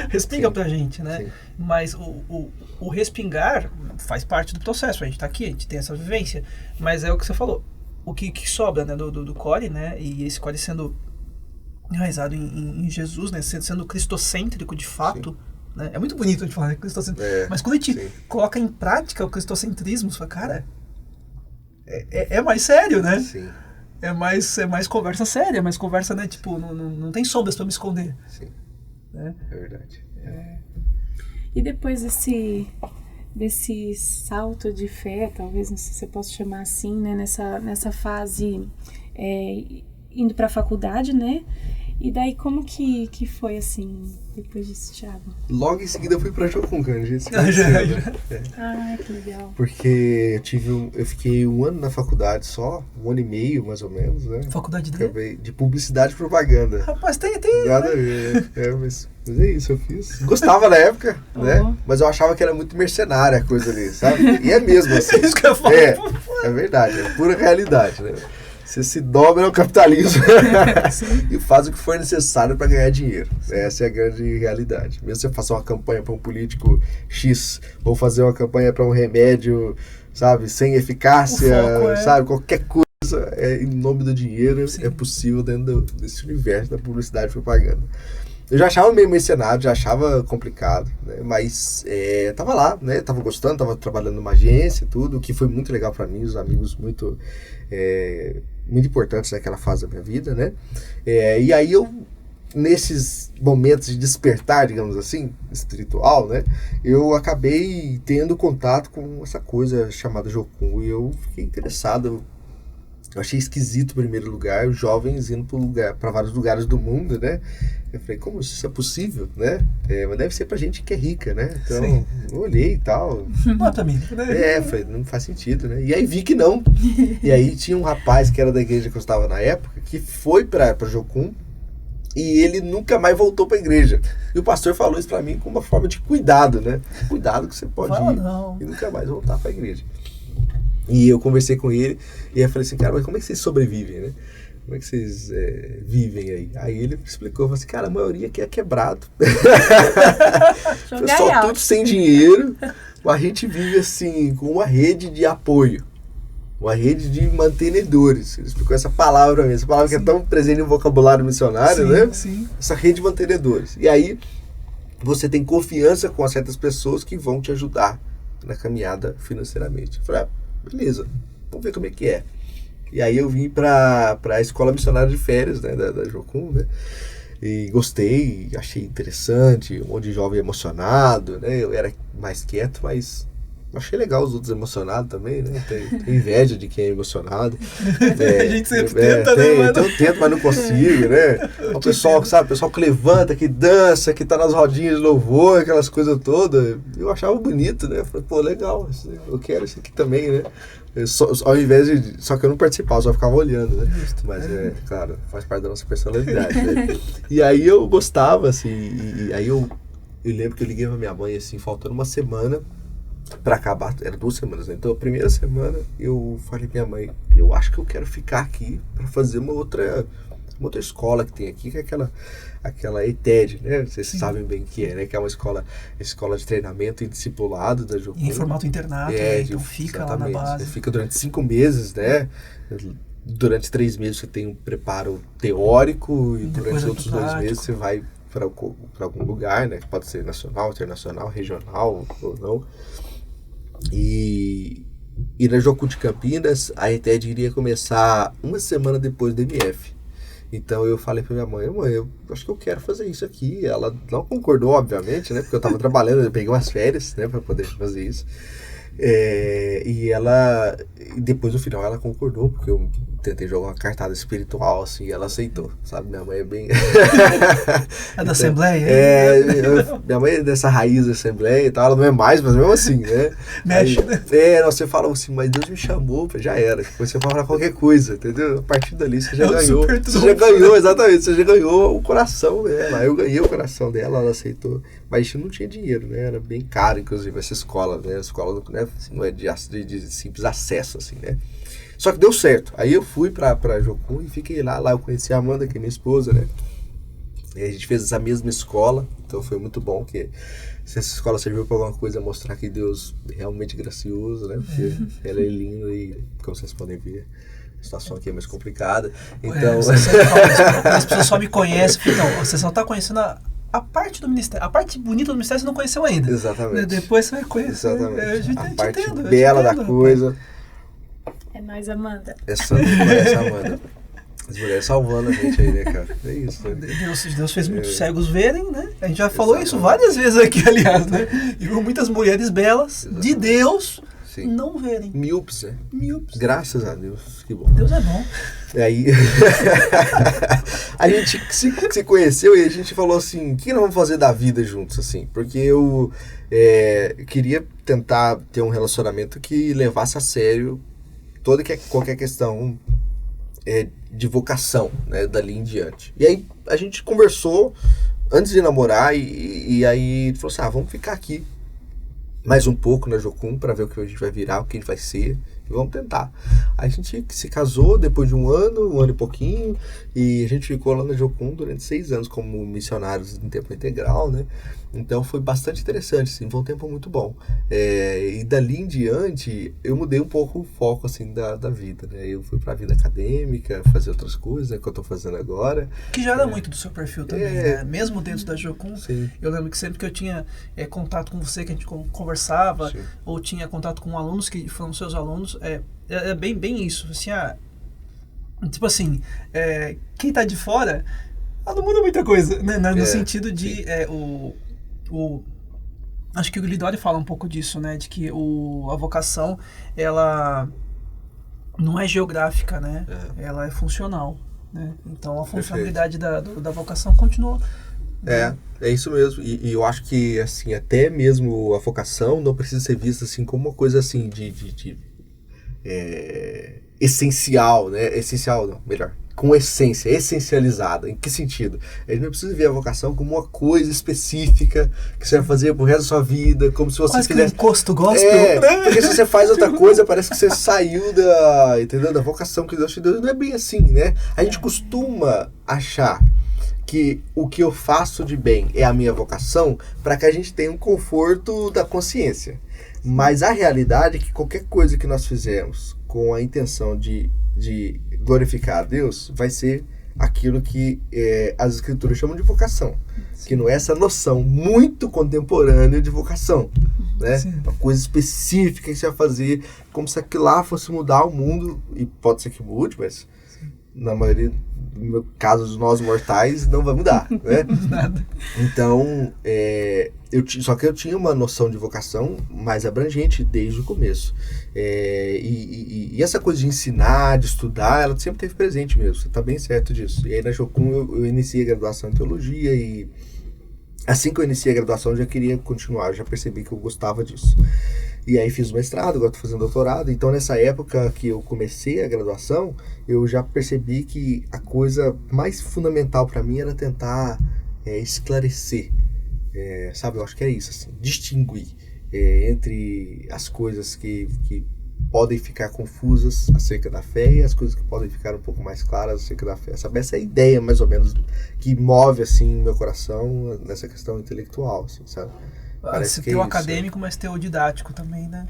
Respinga pra gente, né? Sim. Mas o respingar faz parte do processo. A gente tá aqui, a gente tem essa vivência. Mas é o que você falou. O que sobra, né? Do core, né? E esse core sendo enraizado em Jesus, né? Sendo cristocêntrico de fato. Sim. Né? É muito bonito a gente falar, né? Cristocêntrico. Mas quando a gente coloca em prática o cristocentrismo, você fala, cara, é mais sério, né? Sim. É mais conversa séria, mais conversa, né? Tipo, não tem sombras pra me esconder. Sim. Né? É verdade. E depois desse salto de fé, talvez, não sei se eu posso chamar assim, né? Nessa fase indo para a faculdade, né? E daí como que foi assim, depois disso, Thiago? Logo em seguida eu fui pra Jocum, cara. Ah, que legal. Porque eu fiquei 1 ano na faculdade só, 1 ano e meio mais ou menos, né? Faculdade de publicidade e propaganda. Rapaz, tem. Nada a ver. Mas é isso, eu fiz. Gostava na época, né? Mas eu achava que era muito mercenária a coisa ali, sabe? E é mesmo assim. Isso que eu falo. É verdade, é pura realidade, né? Você se dobra ao capitalismo e faz o que for necessário para ganhar dinheiro. Essa é a grande realidade. Mesmo você faça uma campanha para um político X ou fazer uma campanha para um remédio, sabe, sem eficácia, sabe, qualquer coisa em nome do dinheiro. Sim. É possível dentro desse universo da publicidade e propaganda. Eu já achava meio mercenário, já achava complicado, né? Mas tava lá, né? Tava gostando, tava trabalhando numa agência e tudo, o que foi muito legal para mim, os amigos muito importantes naquela fase da minha vida, né? E aí eu, nesses momentos de despertar, digamos assim, espiritual, né? Eu acabei tendo contato com essa coisa chamada Jocum e eu fiquei interessado. Eu achei esquisito, em primeiro lugar, os jovens indo para vários lugares do mundo, né? Eu falei, como isso é possível, né? Mas deve ser pra gente que é rica, né? Então, sim, eu olhei e tal. Não, também. Falei, não faz sentido, né? E aí vi que não. E aí tinha um rapaz que era da igreja que eu estava na época, que foi pra Jocum, e ele nunca mais voltou pra igreja. E o pastor falou isso pra mim como uma forma de cuidado, né? Cuidado que você pode ir e nunca mais voltar pra igreja. E eu conversei com ele e eu falei assim, cara, mas como é que vocês sobrevivem, né? Como é que vocês vivem aí? Aí ele explicou, falou assim, cara, a maioria aqui é quebrado. Pessoal tudo sem dinheiro, a gente vive assim, com uma rede de apoio, uma rede de mantenedores. Ele explicou essa palavra pra mim, essa palavra, sim, que é tão presente no vocabulário missionário, sim, né? Sim. Essa rede de mantenedores. E aí você tem confiança com certas pessoas que vão te ajudar na caminhada financeiramente. Eu falei, beleza, vamos ver como é que é. E aí eu vim para a escola missionária de férias, né, da Jocum, né, e gostei, achei interessante, um monte de jovem emocionado, né, eu era mais quieto, mas achei legal os outros emocionados também, né, tem inveja de quem é emocionado. A gente sempre tenta, né, mano? Eu tento, mas não consigo, né, o pessoal, sabe, o pessoal que levanta, que dança, que tá nas rodinhas de louvor, aquelas coisas todas, eu achava bonito, né, eu falei, pô, legal, eu quero isso aqui também, né. Ao invés de... Só que eu não participava, só ficava olhando, né? Mas, claro, faz parte da nossa personalidade, né? E aí eu gostava, assim, e aí eu lembro que eu liguei pra minha mãe, assim, faltando uma semana pra acabar, era 2 semanas, né? Então, a primeira semana, eu falei pra minha mãe, eu acho que eu quero ficar aqui pra fazer uma outra escola que tem aqui, que é aquela ETED, né? Vocês, sim, sabem bem o que é, né? Que é uma escola de treinamento e discipulado da Jocum. Em formato internato, né? Então fica lá na base. Você fica durante 5 meses, né? Durante 3 meses você tem um preparo teórico e durante outros 2 meses você vai para algum lugar, né? Pode ser nacional, internacional, regional ou não. E na Jocum de Campinas, a ETED iria começar 1 semana depois do MF. Então eu falei pra minha mãe, eu acho que eu quero fazer isso aqui. Ela não concordou, obviamente, né? Porque eu tava trabalhando, eu peguei umas férias, né? Pra poder fazer isso. E ela, depois no final ela concordou, porque eu tentei jogar uma cartada espiritual, assim, e ela aceitou, sabe? Minha mãe é bem... É da Assembleia? Minha mãe é dessa raiz da Assembleia e tal, ela não é mais, mas mesmo assim, né? Mexe, né? Você fala assim, mas Deus me chamou, já era. Você fala qualquer coisa, entendeu? A partir dali você já ganhou. Você já ganhou, exatamente, você já ganhou o coração dela. Eu ganhei o coração dela, ela aceitou. Mas a gente não tinha dinheiro, né? Era bem caro, inclusive, essa escola, né? A escola não é de simples acesso, assim, né? Só que deu certo. Aí eu fui pra Jocum e fiquei lá. Lá eu conheci a Amanda, que é minha esposa, né? E a gente fez essa mesma escola. Então foi muito bom que se essa escola serviu pra alguma coisa, mostrar que Deus é realmente gracioso, né? Porque ela é linda e, como vocês podem ver, a situação aqui é mais complicada. Então... As pessoas só me conhecem. Não, você só tá conhecendo a parte do ministério. A parte bonita do ministério você não conheceu ainda. Exatamente. Depois você vai conhecer. Exatamente. A parte bela da coisa... É nóis, Amanda. Essa Amanda. As mulheres salvando a gente aí, né, cara? É isso, né? Deus fez muitos cegos verem, né? A gente já falou isso várias vezes aqui, aliás, né? E viu muitas mulheres belas de Deus Sim. não verem. Míopes, né? Míopes. Graças a Deus, que bom. Deus é bom. E aí, a gente se conheceu e a gente falou assim, o que nós vamos fazer da vida juntos, assim? Porque eu queria tentar ter um relacionamento que levasse a sério qualquer questão de vocação, né, dali em diante. E aí a gente conversou antes de namorar e aí falou assim, vamos ficar aqui mais um pouco na Jocum para ver o que a gente vai virar, o que a gente vai ser, e vamos tentar. Aí a gente se casou depois de um ano e pouquinho, e a gente ficou lá na Jocum durante 6 anos como missionários em tempo integral, né? Então foi bastante interessante, assim, foi um tempo muito bom. E dali em diante, eu mudei um pouco o foco, assim, da vida, né? Eu fui pra vida acadêmica, fazer outras coisas, né, que eu tô fazendo agora. Que já era muito do seu perfil também, né? Mesmo dentro da Jocum, Sim. eu lembro que sempre que eu tinha contato com você, que a gente conversava, sim, ou tinha contato com alunos que foram seus alunos, é bem isso, assim, tipo assim, quem tá de fora, não muda muita coisa, né? No sentido de, acho que o Lidori fala um pouco disso, né? De que a vocação, ela não é geográfica, né? Ela é funcional, né? Então a funcionalidade da vocação continua. É isso mesmo. E eu acho que, assim, até mesmo a vocação não precisa ser vista assim como uma coisa assim de essencial, né? Essencial, não, melhor. Com essência, essencializada. Em que sentido? A gente não precisa ver a vocação como uma coisa específica que você vai fazer pro resto da sua vida, como se você fizesse... um encosto gospel, né? Porque se você faz outra coisa, parece que você saiu da vocação que Deus te deu. Não é bem assim, né? A gente costuma achar que o que eu faço de bem é a minha vocação para que a gente tenha um conforto da consciência. Mas a realidade é que qualquer coisa que nós fizermos com a intenção de glorificar a Deus vai ser aquilo que as escrituras chamam de vocação. Sim. Que não é essa noção muito contemporânea de vocação, né? Sim. Uma coisa específica que você vai fazer, como se aquilo lá fosse mudar o mundo, e pode ser que mude, mas na maioria no caso dos nós mortais não vai mudar, né? Nada. Então, só que eu tinha uma noção de vocação mais abrangente desde o começo. E essa coisa de ensinar, de estudar, ela sempre esteve presente mesmo, você está bem certo disso. E aí na Jocum eu iniciei a graduação em teologia e assim que eu iniciei a graduação eu já queria continuar, eu já percebi que eu gostava disso. E aí fiz o mestrado, agora estou fazendo doutorado. Então nessa época que eu comecei a graduação, eu já percebi que a coisa mais fundamental para mim era tentar esclarecer, sabe? Eu acho que é isso, assim, distinguir entre as coisas que podem ficar confusas acerca da fé e as coisas que podem ficar um pouco mais claras acerca da fé. Sabe? Essa é a ideia, mais ou menos, que move, assim, meu coração nessa questão intelectual, assim, sabe? Você ter o acadêmico, mas ter o didático também, né?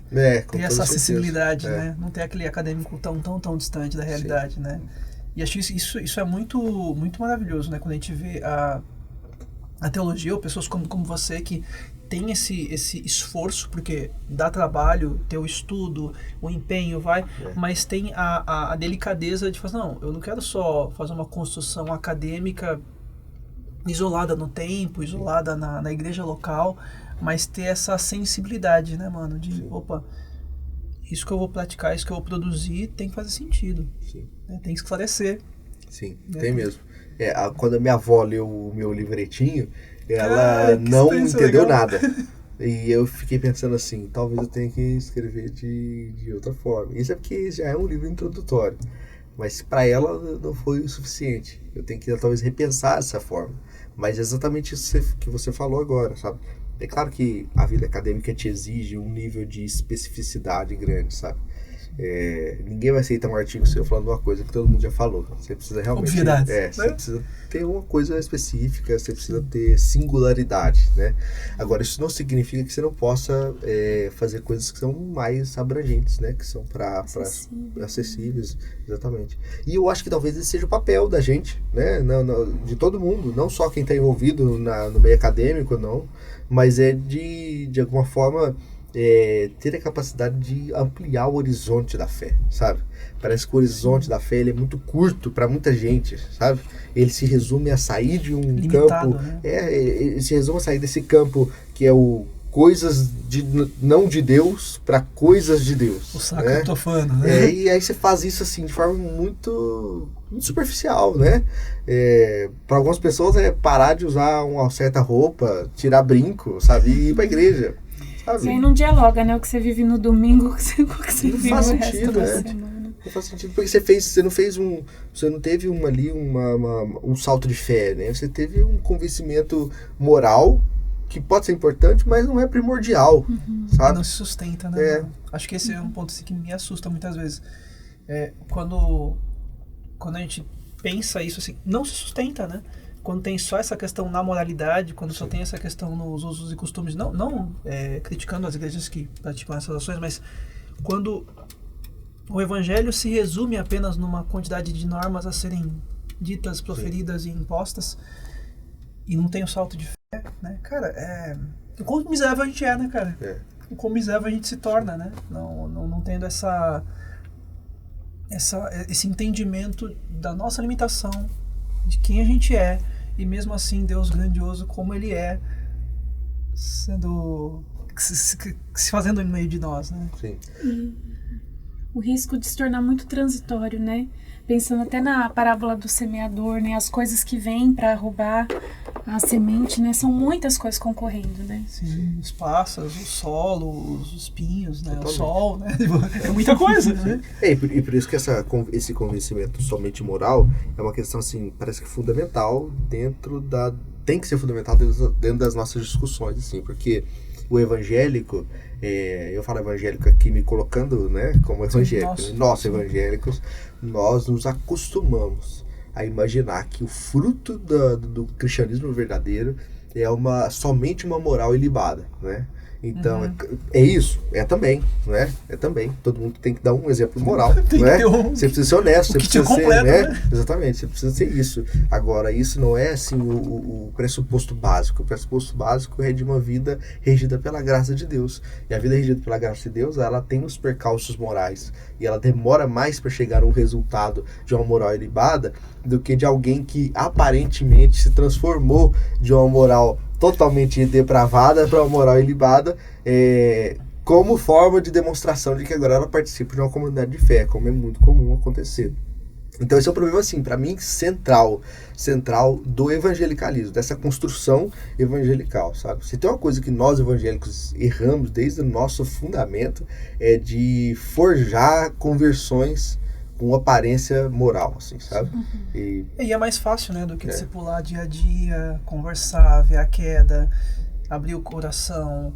Ter essa acessibilidade, né? Não ter aquele acadêmico tão distante da realidade, né? E acho que isso é muito, muito maravilhoso, né? Quando a gente vê a teologia, ou pessoas como você que tem esse esforço, porque dá trabalho, ter o estudo, o empenho, mas tem a delicadeza de falar, não, eu não quero só fazer uma construção acadêmica isolada no tempo, isolada na igreja local, mas ter essa sensibilidade, né, mano? De, opa, isso que eu vou praticar, isso que eu vou produzir tem que fazer sentido. Sim. Né? Tem que esclarecer. Sim, tem mesmo. Quando a minha avó leu o meu livretinho, ela não entendeu nada. E eu fiquei pensando assim, talvez eu tenha que escrever de outra forma. Isso é porque já é um livro introdutório. Mas para ela não foi o suficiente. Eu tenho que talvez repensar essa forma. Mas é exatamente isso que você falou agora, sabe? É claro que a vida acadêmica te exige um nível de especificidade grande, sabe? Ninguém vai aceitar um artigo seu falando uma coisa que todo mundo já falou. Você precisa realmente... Obviedade. Você precisa ter uma coisa específica, você precisa ter singularidade, né? Agora, isso não significa que você não possa fazer coisas que são mais abrangentes, né? Que são para acessíveis, exatamente. E eu acho que talvez esse seja o papel da gente, né? De todo mundo, não só quem está envolvido no meio acadêmico, não, mas de alguma forma... ter a capacidade de ampliar o horizonte da fé, sabe? Parece que o horizonte da fé ele é muito curto para muita gente, sabe? Ele se resume a sair de um limitado, campo... né? Ele se resume a sair desse campo que é o coisas não de Deus para coisas de Deus. O saco né? tofano, né? E aí você faz isso assim de forma muito superficial, né? Para algumas pessoas é parar de usar uma certa roupa, tirar brinco, sabe? E ir pra igreja. Sabe? E aí não dialoga, né? O que você vive no domingo com o que você Não vive faz no resto sentido, da né? semana. Não faz sentido, porque você não teve um salto de fé, né? Você teve um convencimento moral que pode ser importante, mas não é primordial, sabe? Não se sustenta, né? Acho que esse é um ponto assim, que me assusta muitas vezes. Quando a gente pensa isso assim, não se sustenta, né? Quando tem só essa questão na moralidade, quando só tem essa questão nos usos e costumes, não criticando as igrejas que praticam essas ações, mas quando o evangelho se resume apenas numa quantidade de normas a serem ditas, proferidas e impostas, e não tem o salto de fé, né? Cara, o quão miserável a gente é, né, cara? O quão miserável a gente se torna, né? Não tendo esse entendimento da nossa limitação, de quem a gente é, e mesmo assim Deus grandioso como Ele é, se fazendo em meio de nós, né? Sim. O risco de se tornar muito transitório, né? Pensando até na parábola do semeador, né? As coisas que vêm para roubar a semente, né? São muitas coisas concorrendo, né? Sim, os pássaros, o solo, os espinhos, né? Totalmente. O sol, né? É muita coisa, né? E por isso que esse convencimento somente moral é uma questão, assim, parece que fundamental tem que ser fundamental dentro das nossas discussões, assim, porque o evangélico, eu falo evangélico aqui me colocando, né, como evangélico. Nós evangélicos, nós nos acostumamos a imaginar que o fruto do cristianismo verdadeiro é somente uma moral ilibada, né? Então, é isso, também, né? Também. Todo mundo tem que dar um exemplo moral, Tem né? que ter Você precisa ser honesto, você precisa ser, completo, né? Exatamente, você precisa ser isso. Agora, isso não é, assim, o pressuposto básico. O pressuposto básico é de uma vida regida pela graça de Deus. E a vida regida pela graça de Deus, ela tem os percalços morais. E ela demora mais para chegar a um resultado de uma moral ilibada do que de alguém que aparentemente se transformou de uma moral totalmente depravada para uma moral ilibada, como forma de demonstração de que agora ela participa de uma comunidade de fé, como é muito comum acontecer. Então esse é um problema, assim, para mim, central do evangelicalismo, dessa construção evangelical, sabe? Se tem uma coisa que nós evangélicos erramos desde o nosso fundamento, é de forjar conversões com aparência moral, assim, sabe? E é mais fácil, né, do que discipular dia a dia, conversar, ver a queda, abrir o coração.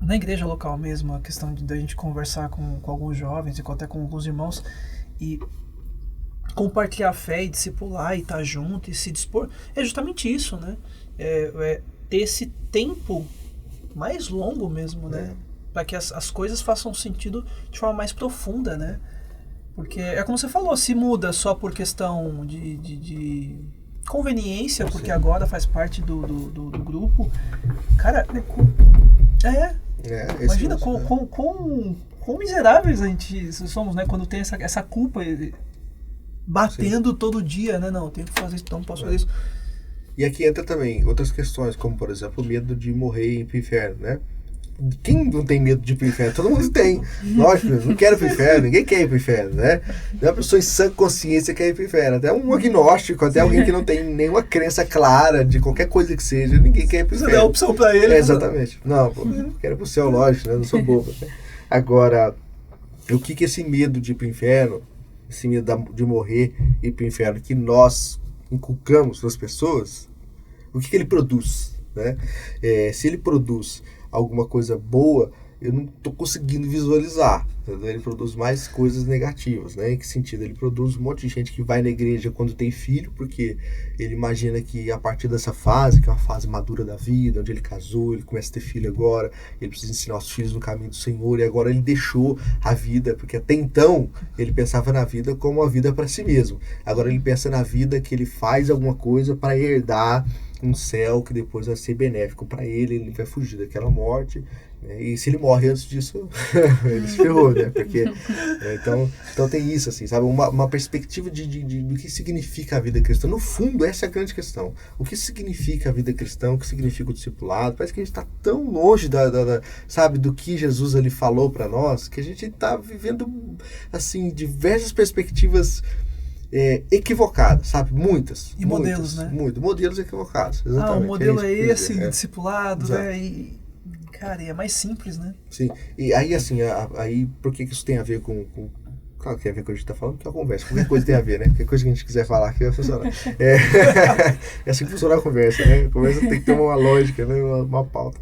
Na igreja local mesmo, a questão de a gente conversar com alguns jovens e até com alguns irmãos e compartilhar a fé e discipular e estar junto e se dispor, é justamente isso, né? Ter esse tempo mais longo mesmo, né? Para que as coisas façam sentido de forma mais profunda, né? Porque é como você falou, se muda só por questão de conveniência, porque agora faz parte do grupo. Cara, imagina quão miseráveis a gente somos, né? Quando tem essa culpa batendo todo dia, né? Não, eu tenho que fazer isso, não posso fazer isso. E aqui entra também outras questões, como, por exemplo, o medo de morrer e ir pro inferno, né? Quem não tem medo de ir pro inferno? Todo mundo tem. Lógico, não quero ir pro inferno, ninguém quer ir pro inferno, né? Não é uma pessoa em sã consciência que quer ir pro inferno. Até um agnóstico, até alguém que não tem nenhuma crença clara de qualquer coisa que seja, ninguém quer ir pro inferno. Você dá opção pra ele. Exatamente. Não, pô, quero ir pro céu, lógico, né? Não sou bobo. Agora, o que esse medo de ir pro inferno, esse medo de morrer e ir pro inferno, que nós inculcamos nas pessoas, o que ele produz, né? Se ele produz alguma coisa boa, eu não estou conseguindo visualizar. Entendeu? Ele produz mais coisas negativas, né? Em que sentido? Ele produz um monte de gente que vai na igreja quando tem filho, porque ele imagina que a partir dessa fase, que é uma fase madura da vida, onde ele casou, ele começa a ter filho agora, ele precisa ensinar os filhos no caminho do Senhor, e agora ele deixou a vida, porque até então ele pensava na vida como uma vida para si mesmo. Agora ele pensa na vida que ele faz alguma coisa para herdar um céu que depois vai ser benéfico para ele vai fugir daquela morte, E se ele morre antes disso, ele se ferrou, né? Porque, então tem isso, assim, sabe? Uma perspectiva do que significa a vida cristã. No fundo, essa é a grande questão. O que significa a vida cristã? O que significa o discipulado? Parece que a gente está tão longe sabe, do que Jesus ali falou para nós, que a gente está vivendo, assim, diversas perspectivas equivocadas, sabe? Muitas. E modelos, né? Modelos equivocados, exatamente. O modelo é esse, discipulado, exato, né? Cara, e é mais simples, né? Sim, e aí assim, aí por que isso tem a ver com... Claro que tem a ver com o que a gente tá falando, porque é uma conversa, qualquer coisa tem a ver, né? Qualquer coisa que a gente quiser falar aqui vai funcionar. É assim que funciona a conversa, né? A conversa tem que ter uma lógica, né? Uma pauta.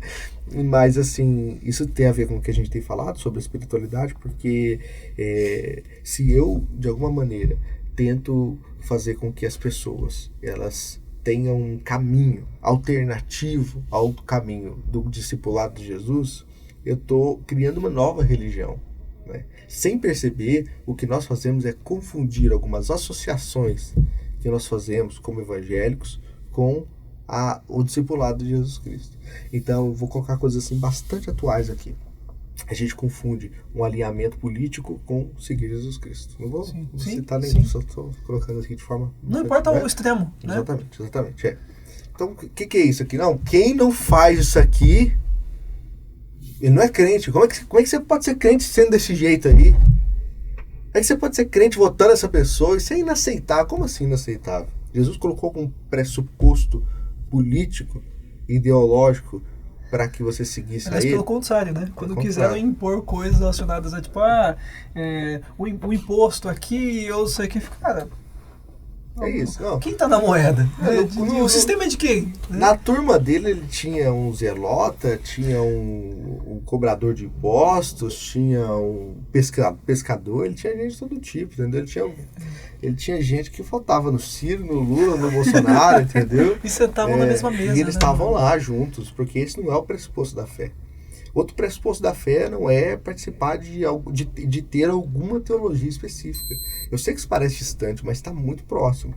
Mas assim, isso tem a ver com o que a gente tem falado sobre a espiritualidade, porque se eu, de alguma maneira, tento fazer com que as pessoas, elas tenham um caminho alternativo ao caminho do discipulado de Jesus, eu estou criando uma nova religião, né? Sem perceber, o que nós fazemos é confundir algumas associações que nós fazemos como evangélicos com o discipulado de Jesus Cristo. Então, eu vou colocar coisas assim bastante atuais aqui. A gente confunde um alinhamento político com seguir Jesus Cristo. Não vou citar nenhum, só estou colocando aqui de forma... Não importa o extremo, né? Exatamente. Então, o que é isso aqui? Não, quem não faz isso aqui, ele não é crente. Como é que você pode ser crente sendo desse jeito aí? Como é que você pode ser crente votando essa pessoa? Isso é inaceitável. Como assim inaceitável? Jesus colocou como pressuposto político, ideológico, para que você seguisse Mas pelo contrário, né? Quando quiseram impor coisas relacionadas a, tipo, o imposto aqui, ou sei o que, cara... É isso. Não. Quem tá na moeda? O sistema é de quem? Na turma dele, ele tinha um zelota, tinha um cobrador de impostos, tinha um pescador, ele tinha gente de todo tipo, entendeu? Ele tinha gente que votava no Ciro, no Lula, no Bolsonaro, entendeu? E sentavam na mesma mesa. E eles estavam lá juntos, porque esse não é o pressuposto da fé. Outro pressuposto da fé não é participar de ter alguma teologia específica. Eu sei que isso parece distante, mas está muito próximo.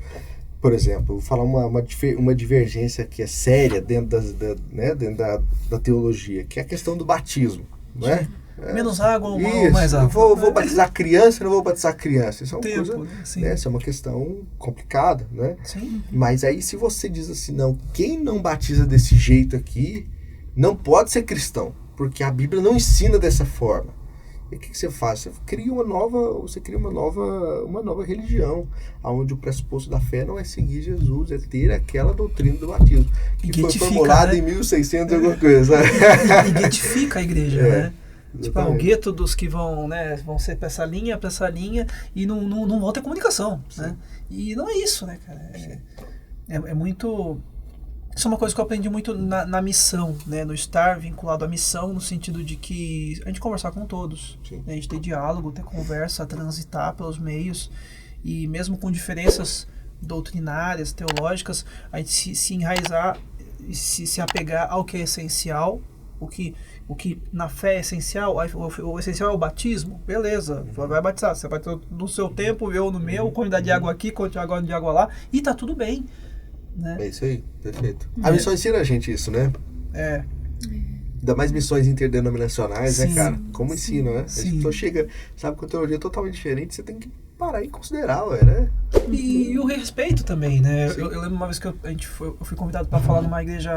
Por exemplo, vou falar uma divergência que é séria dentro da teologia, que é a questão do batismo, não é? Menos água ou mais água? Vou batizar criança, não vou batizar criança. Isso é uma coisa, né? Isso é uma questão complicada, né? Sim. Mas aí se você diz assim, não, quem não batiza desse jeito aqui não pode ser cristão, porque a Bíblia não ensina dessa forma. E o que você faz? Você cria uma nova religião, onde o pressuposto da fé não é seguir Jesus, é ter aquela doutrina do batismo, que foi formulada, né, em 1600 e alguma coisa. E identifica a igreja, né? Tipo, o gueto dos que vão ser pra essa linha, e não vão ter comunicação, né? E não é isso, né, cara? É muito... Isso é uma coisa que eu aprendi muito na missão, né? No estar vinculado à missão, no sentido de que a gente conversar com todos, né? A gente ter diálogo, ter conversa, transitar pelos meios, e mesmo com diferenças doutrinárias, teológicas, a gente se enraizar, se apegar ao que é essencial, o que na fé é essencial. O essencial é o batismo, beleza, vai batizar, você vai ter no seu tempo, eu no meu, quantidade de água aqui, quantidade de água lá, e tá tudo bem, né? É isso aí, perfeito. A missão ensina a gente isso, né? Ainda mais missões interdenominacionais, né, cara? Como ensina, né? A pessoa chega, sabe, com teologia totalmente diferente, você tem que parar e considerar, né? E o respeito também, né? Eu lembro uma vez que eu fui convidado para falar numa igreja,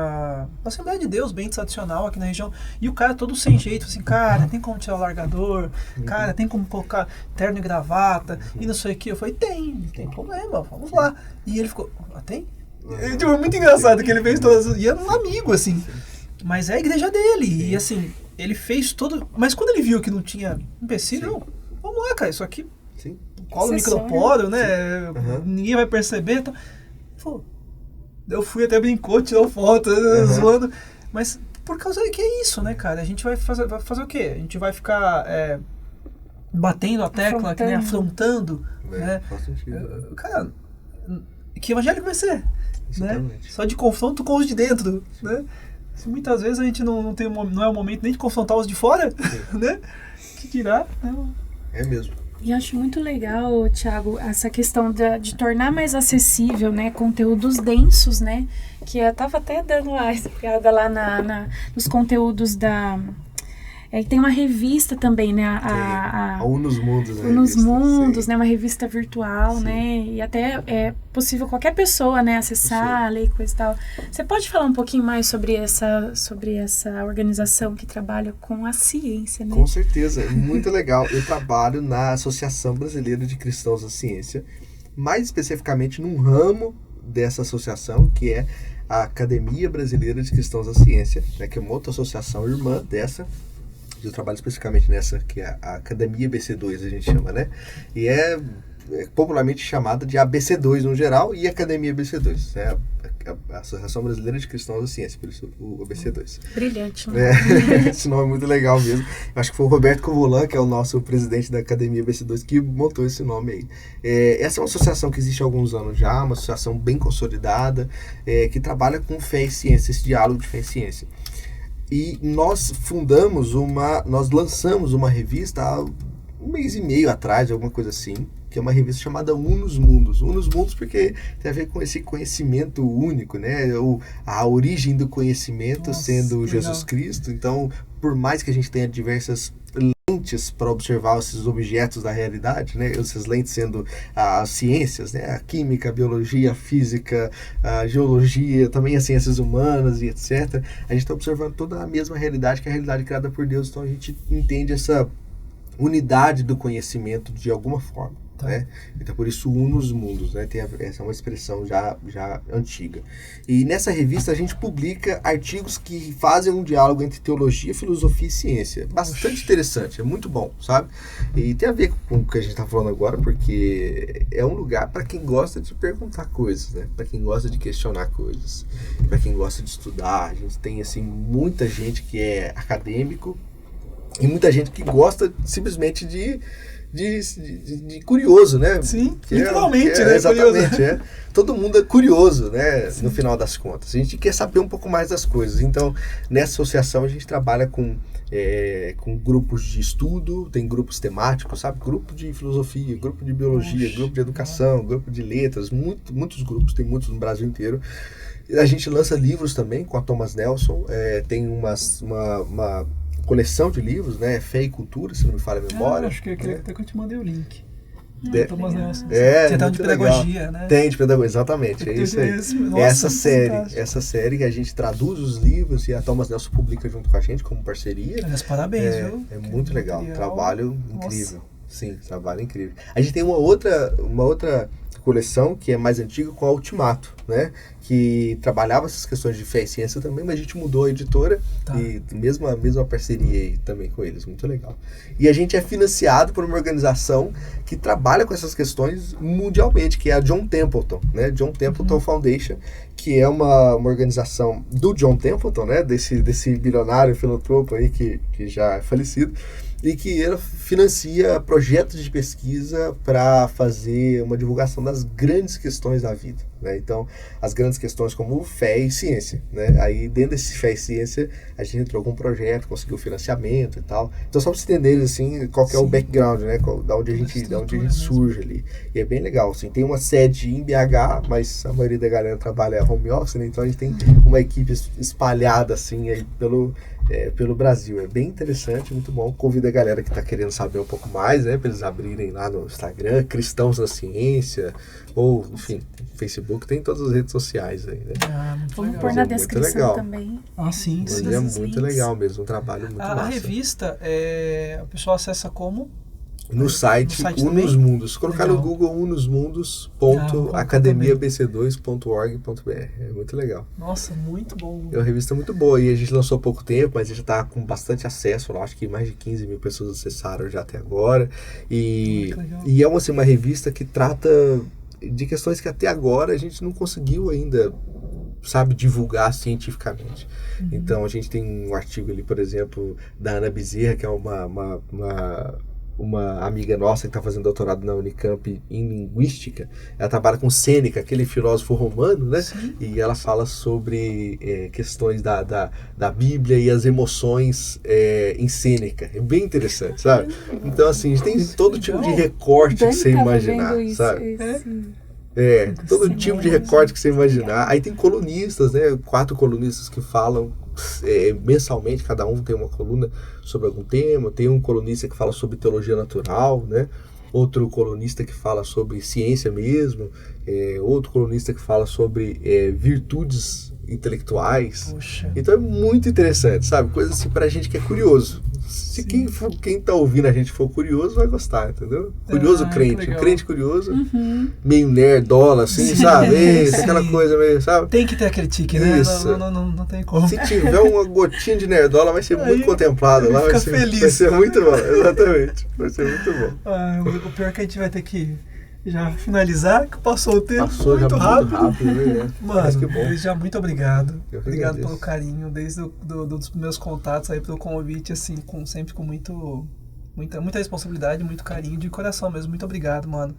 uma Assembleia de Deus, bem tradicional aqui na região, e o cara todo sem jeito, assim, cara, tem como tirar o largador? Cara, tem como colocar terno e gravata? E não sei o que. Eu falei, tem problema, vamos lá. E ele ficou, tem? Tipo, muito engraçado que ele fez todas, e era um amigo, assim. Mas é a igreja dele, e assim, ele fez todo... Mas quando ele viu que não tinha empecilho, vamos lá, cara, isso aqui... Cola o microporo, né? Ninguém vai perceber. Então, eu fui até brincou, tirou foto, zoando. Mas por causa que é isso, né, cara? A gente vai fazer o quê? A gente vai ficar batendo a tecla, que nem afrontando, né? Cara, que evangélico vai ser? Né? Só de confronto com os de dentro, né? Muitas vezes a gente não é o momento nem de confrontar os de fora, né? Que dirá? É mesmo. E acho muito legal, Thiago, essa questão de tornar mais acessível, né, conteúdos densos, né, que eu tava até dando uma espiada lá nos conteúdos Tem uma revista também, né? A Unus Mundus. Unus Mundus, né? Uma revista virtual, né? E até é possível qualquer pessoa, né? Acessar, ler, coisa e tal. Você pode falar um pouquinho mais sobre essa organização que trabalha com a ciência, né? Com certeza, é muito legal. Eu trabalho na Associação Brasileira de Cristãos da Ciência, mais especificamente num ramo dessa associação, que é a Academia Brasileira de Cristãos da Ciência, né, que é uma outra associação irmã dessa. Eu trabalho especificamente nessa, que é a Academia BC2, a gente chama, né? E é popularmente chamada de ABC2 no geral e Academia BC2, né? A Associação Brasileira de Cristãos da Ciência, por isso o ABC2. Brilhante, né? Esse nome é muito legal mesmo. Eu acho que foi o Roberto Covolan, que é o nosso presidente da Academia BC2, que montou esse nome aí. Essa é uma associação que existe há alguns anos já, uma associação bem consolidada, que trabalha com fé e ciência, esse diálogo de fé e ciência. E nós lançamos uma revista há um mês e meio atrás, alguma coisa assim, que é uma revista chamada Unus Mundus. Unus Mundus porque tem a ver com esse conhecimento único, né? A origem do conhecimento sendo Jesus Cristo. Então, por mais que a gente tenha diversas lentes para observar esses objetos da realidade, né? Essas lentes sendo as ciências, né? A química, a biologia, a física, a geologia, também as ciências humanas e etc. A gente está observando toda a mesma realidade, que é a realidade criada por Deus. Então a gente entende essa unidade do conhecimento de alguma forma. Né? Então por isso Unus Mundus, né? Essa é uma expressão já antiga. E nessa revista a gente publica artigos que fazem um diálogo entre teologia, filosofia e ciência. Bastante interessante, é muito bom, sabe? E tem a ver com o que a gente está falando agora, porque é um lugar para quem gosta de perguntar coisas, né? Para quem gosta de questionar coisas, para quem gosta de estudar. A gente tem assim muita gente que é acadêmico e muita gente que gosta simplesmente de curioso, né? Sim, literalmente, né? Exatamente, curioso. Todo mundo é curioso, né? Sim. No final das contas. A gente quer saber um pouco mais das coisas. Então, nessa associação, a gente trabalha com grupos de estudo, tem grupos temáticos, sabe? Grupo de filosofia, grupo de biologia, grupo de educação, grupo de letras, muitos grupos, tem muitos no Brasil inteiro. A gente lança livros também com a Thomas Nelson, tem uma coleção de livros, né? Fé e Cultura, se não me falha a memória. Acho que até que eu te mandei o link. Thomas Nelson. Tem de pedagogia, legal. né? Tem de pedagogia, exatamente. É isso aí. Nossa, essa série que a gente traduz os livros e a Thomas Nelson publica junto com a gente como parceria. Mas parabéns, viu? É muito legal. Trabalho incrível. Sim, trabalho incrível. A gente tem uma outra coleção que é mais antiga com a Ultimato, né? Que trabalhava essas questões de fé e ciência também, mas a gente mudou a editora e mesma parceria aí também com eles, muito legal. E a gente é financiado por uma organização que trabalha com essas questões mundialmente, que é a John Templeton, né? John Templeton Foundation, que é uma organização do John Templeton, né? Desse bilionário filantropo aí que já é falecido, e que ela financia projetos de pesquisa para fazer uma divulgação das grandes questões da vida, né? Então, as grandes questões como fé e ciência, né? Aí, dentro desse fé e ciência, a gente entrou com um projeto, conseguiu financiamento e tal. Então, só para vocês entenderem, assim, qual que é o background, né? Da onde a gente surge ali. E é bem legal, assim. Tem uma sede em BH, mas a maioria da galera trabalha home office, né? Então, a gente tem uma equipe espalhada, assim, aí pelo Brasil. É bem interessante, muito bom. Convido a galera que está querendo saber um pouco mais, né, para eles abrirem lá no Instagram, Cristãos na Ciência, ou, enfim, Facebook, tem todas as redes sociais aí, né? Vamos pôr na descrição também. Sim. É muito legal mesmo, um trabalho muito massa. A revista, o pessoal acessa como? No site Unus Mundus. Colocar no Google unusmundus.academiabc2.org.br. É muito legal. Nossa, muito bom. É uma revista muito boa e a gente lançou há pouco tempo, mas a gente está com bastante acesso. Eu acho que mais de 15 mil pessoas acessaram já até agora. E é uma revista que trata de questões que até agora a gente não conseguiu ainda, sabe, divulgar cientificamente. Então a gente tem um artigo ali, por exemplo, da Ana Bezerra, que é uma amiga nossa que está fazendo doutorado na Unicamp em linguística. Ela trabalha com Sêneca, aquele filósofo romano, né? Sim. E ela fala sobre questões da Bíblia e as emoções em Sêneca. É bem interessante, sabe? Então, assim, a gente tem todo tipo de recorte que você imaginar, sabe? Todo tipo de recorte que você imaginar. Aí tem colunistas, né? 4 colunistas que falam mensalmente, cada um tem uma coluna sobre algum tema. Tem um colunista que fala sobre teologia natural, né? Outro colunista que fala sobre ciência mesmo, outro colunista que fala sobre virtudes intelectuais. Poxa. Então é muito interessante, sabe? Coisa assim pra gente que é curioso. Se quem tá ouvindo a gente for curioso, vai gostar, entendeu? Curioso crente. Um crente curioso, meio nerdola, assim, sabe? Aquela coisa meio, sabe? Tem que ter aquele tique, né? Isso. Não tem como. Se tiver uma gotinha de nerdola, vai ser muito contemplado lá. Fica feliz. Vai ser muito bom, exatamente. Vai ser muito bom. O pior é que a gente vai ter que já finalizar, que passou o tempo Muito rápido, né? Mas que Mano, bom. desde já muito obrigado. Eu que Obrigado agradeço. pelo carinho, desde dos meus contatos aí, pelo convite, assim, sempre com muita responsabilidade, muito carinho, de coração mesmo. Muito obrigado, mano.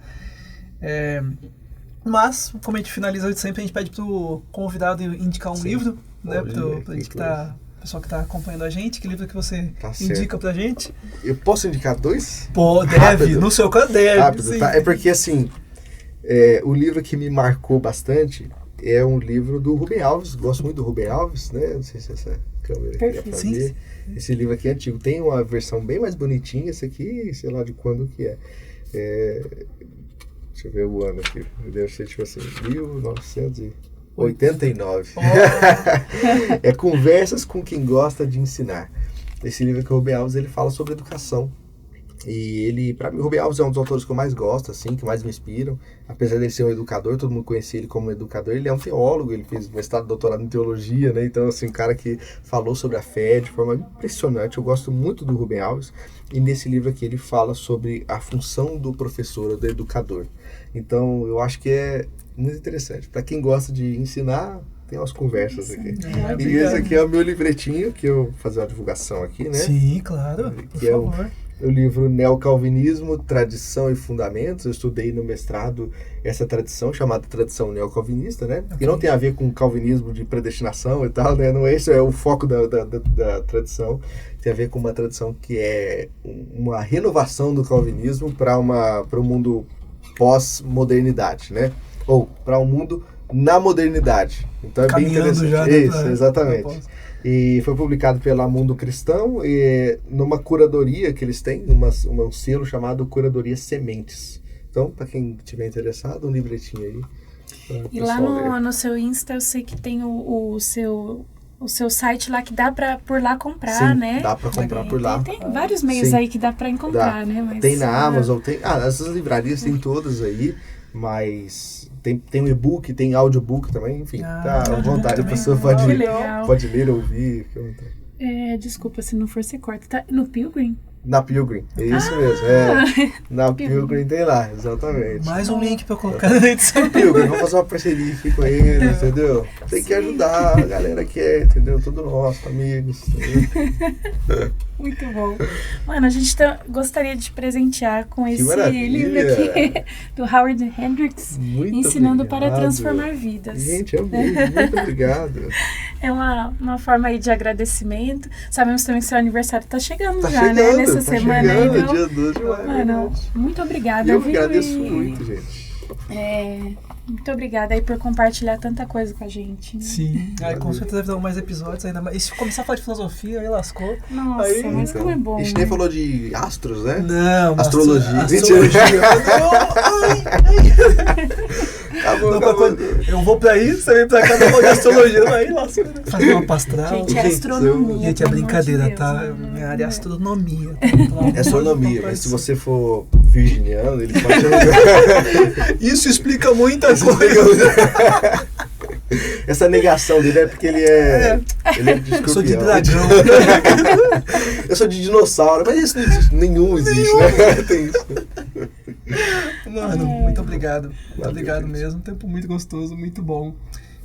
Mas, como a gente finaliza sempre, a gente pede pro convidado indicar um livro, né? Pra gente pessoal que tá acompanhando a gente, que livro que você indica pra gente? Eu posso indicar 2? Pô, deve, Rápido. no seu caso deve. Rápido, sim. tá? É porque assim, o livro que me marcou bastante é um livro do Rubem Alves. Gosto muito do Rubem Alves, né? Não sei se essa câmera aqui dá pra Sim, ver. sim. Esse livro aqui é antigo. Tem uma versão bem mais bonitinha. Esse aqui, sei lá de quando que é. Deixa eu ver o ano aqui. Deve ser tipo assim, 1989. É Conversas com Quem Gosta de Ensinar. Esse livro que o Rubem Alves, ele fala sobre educação. E ele, pra mim, o Rubem Alves é um dos autores que eu mais gosto, assim, que mais me inspiram. Apesar de ele ser um educador, todo mundo conhecia ele como educador, ele é um teólogo, ele fez mestrado, doutorado em teologia, né? Então, assim, um cara que falou sobre a fé de forma impressionante. Eu gosto muito do Rubem Alves. E nesse livro aqui ele fala sobre a função do professor, do educador. Então, eu acho que é muito interessante. Para quem gosta de ensinar, tem umas conversas aqui. E esse aqui é o meu livretinho, que eu vou fazer uma divulgação aqui, né? Sim, claro, por Que favor. É o livro Neocalvinismo, Tradição e Fundamentos. Eu estudei no mestrado essa tradição, chamada tradição neocalvinista, né? Que não tem a ver com calvinismo de predestinação e tal, né? Não, esse é o foco da tradição. Tem a ver com uma tradição que é uma renovação do calvinismo para um mundo pós-modernidade, né? Ou para um mundo na modernidade. Então é Caminhando bem interessante. já, né, Isso, exatamente. E foi publicado pela Mundo Cristão, numa curadoria que eles têm, um selo chamado Curadoria Sementes. Então, para quem tiver interessado, um livretinho aí. E lá no seu Insta, eu sei que tem o seu site lá que dá pra por lá comprar, Sim, né? dá pra comprar por lá. Tem vários meios Sim. aí que dá pra encontrar, né? Mas, tem na Amazon, tem... essas livrarias tem todas aí, mas... Tem um e-book, tem audiobook também, enfim, tá à vontade, a pessoa pode ler, ouvir, fica à vontade. Desculpa, se não for, você corta. Tá no Pilgrim? Na Pilgrim, é isso mesmo, na Pilgrim tem lá, exatamente. Mais um link pra eu colocar na edição. Pilgrim, vamos fazer uma parceria aqui com eles, entendeu? Tem que ajudar a galera que entendeu? Tudo nosso, amigos, entendeu? Muito bom. Mano, a gente gostaria de presentear com esse livro aqui do Howard Hendricks, Muito Ensinando obrigado. para Transformar Vidas. Gente, muito obrigado. É uma forma aí de agradecimento. Sabemos também que seu aniversário tá chegando Tá já, chegando, né? Nessa tá semana chegando, aí, viu? dia 12 de maio. Mano, muito obrigada, Eu viu? agradeço muito, gente. Muito obrigada aí por compartilhar tanta coisa com a gente. Né? Sim, aí com certeza deve ter mais episódios ainda mais. E se começar a falar de filosofia, aí lascou. Nossa, aí, mas como é bom. A gente nem falou de astros, né? Não, Astrologia. Astrologia. Acabou. Eu vou pra isso, você vem pra cá, não vou de astrologia. Aí lascou. Fazer uma pastral. Gente, é astronomia. Gente, é brincadeira, pelo amor tá? de Deus, né? Minha área é astronomia. É astronomia, mas se você for virginiano, ele pode ajudar. Isso explica muita coisa. Essa negação dele é porque ele é de escorpião. Eu sou de dragão. Eu sou de dinossauro, mas isso não existe. Nenhum existe, né? Tem isso. Mano, muito obrigado. Muito Valeu, obrigado gente. mesmo. Um tempo muito gostoso, muito bom.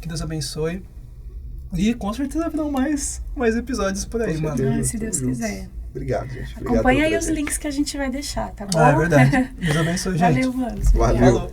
Que Deus abençoe. E com certeza virão mais episódios por aí, Com mano. certeza. Se Deus Juntos. quiser. Obrigado, gente. Obrigado Acompanha pelo aí os presente. links que a gente vai deixar, tá bom? Ah, é verdade. Deus abençoe, gente. Valeu, mano. Valeu. Falou.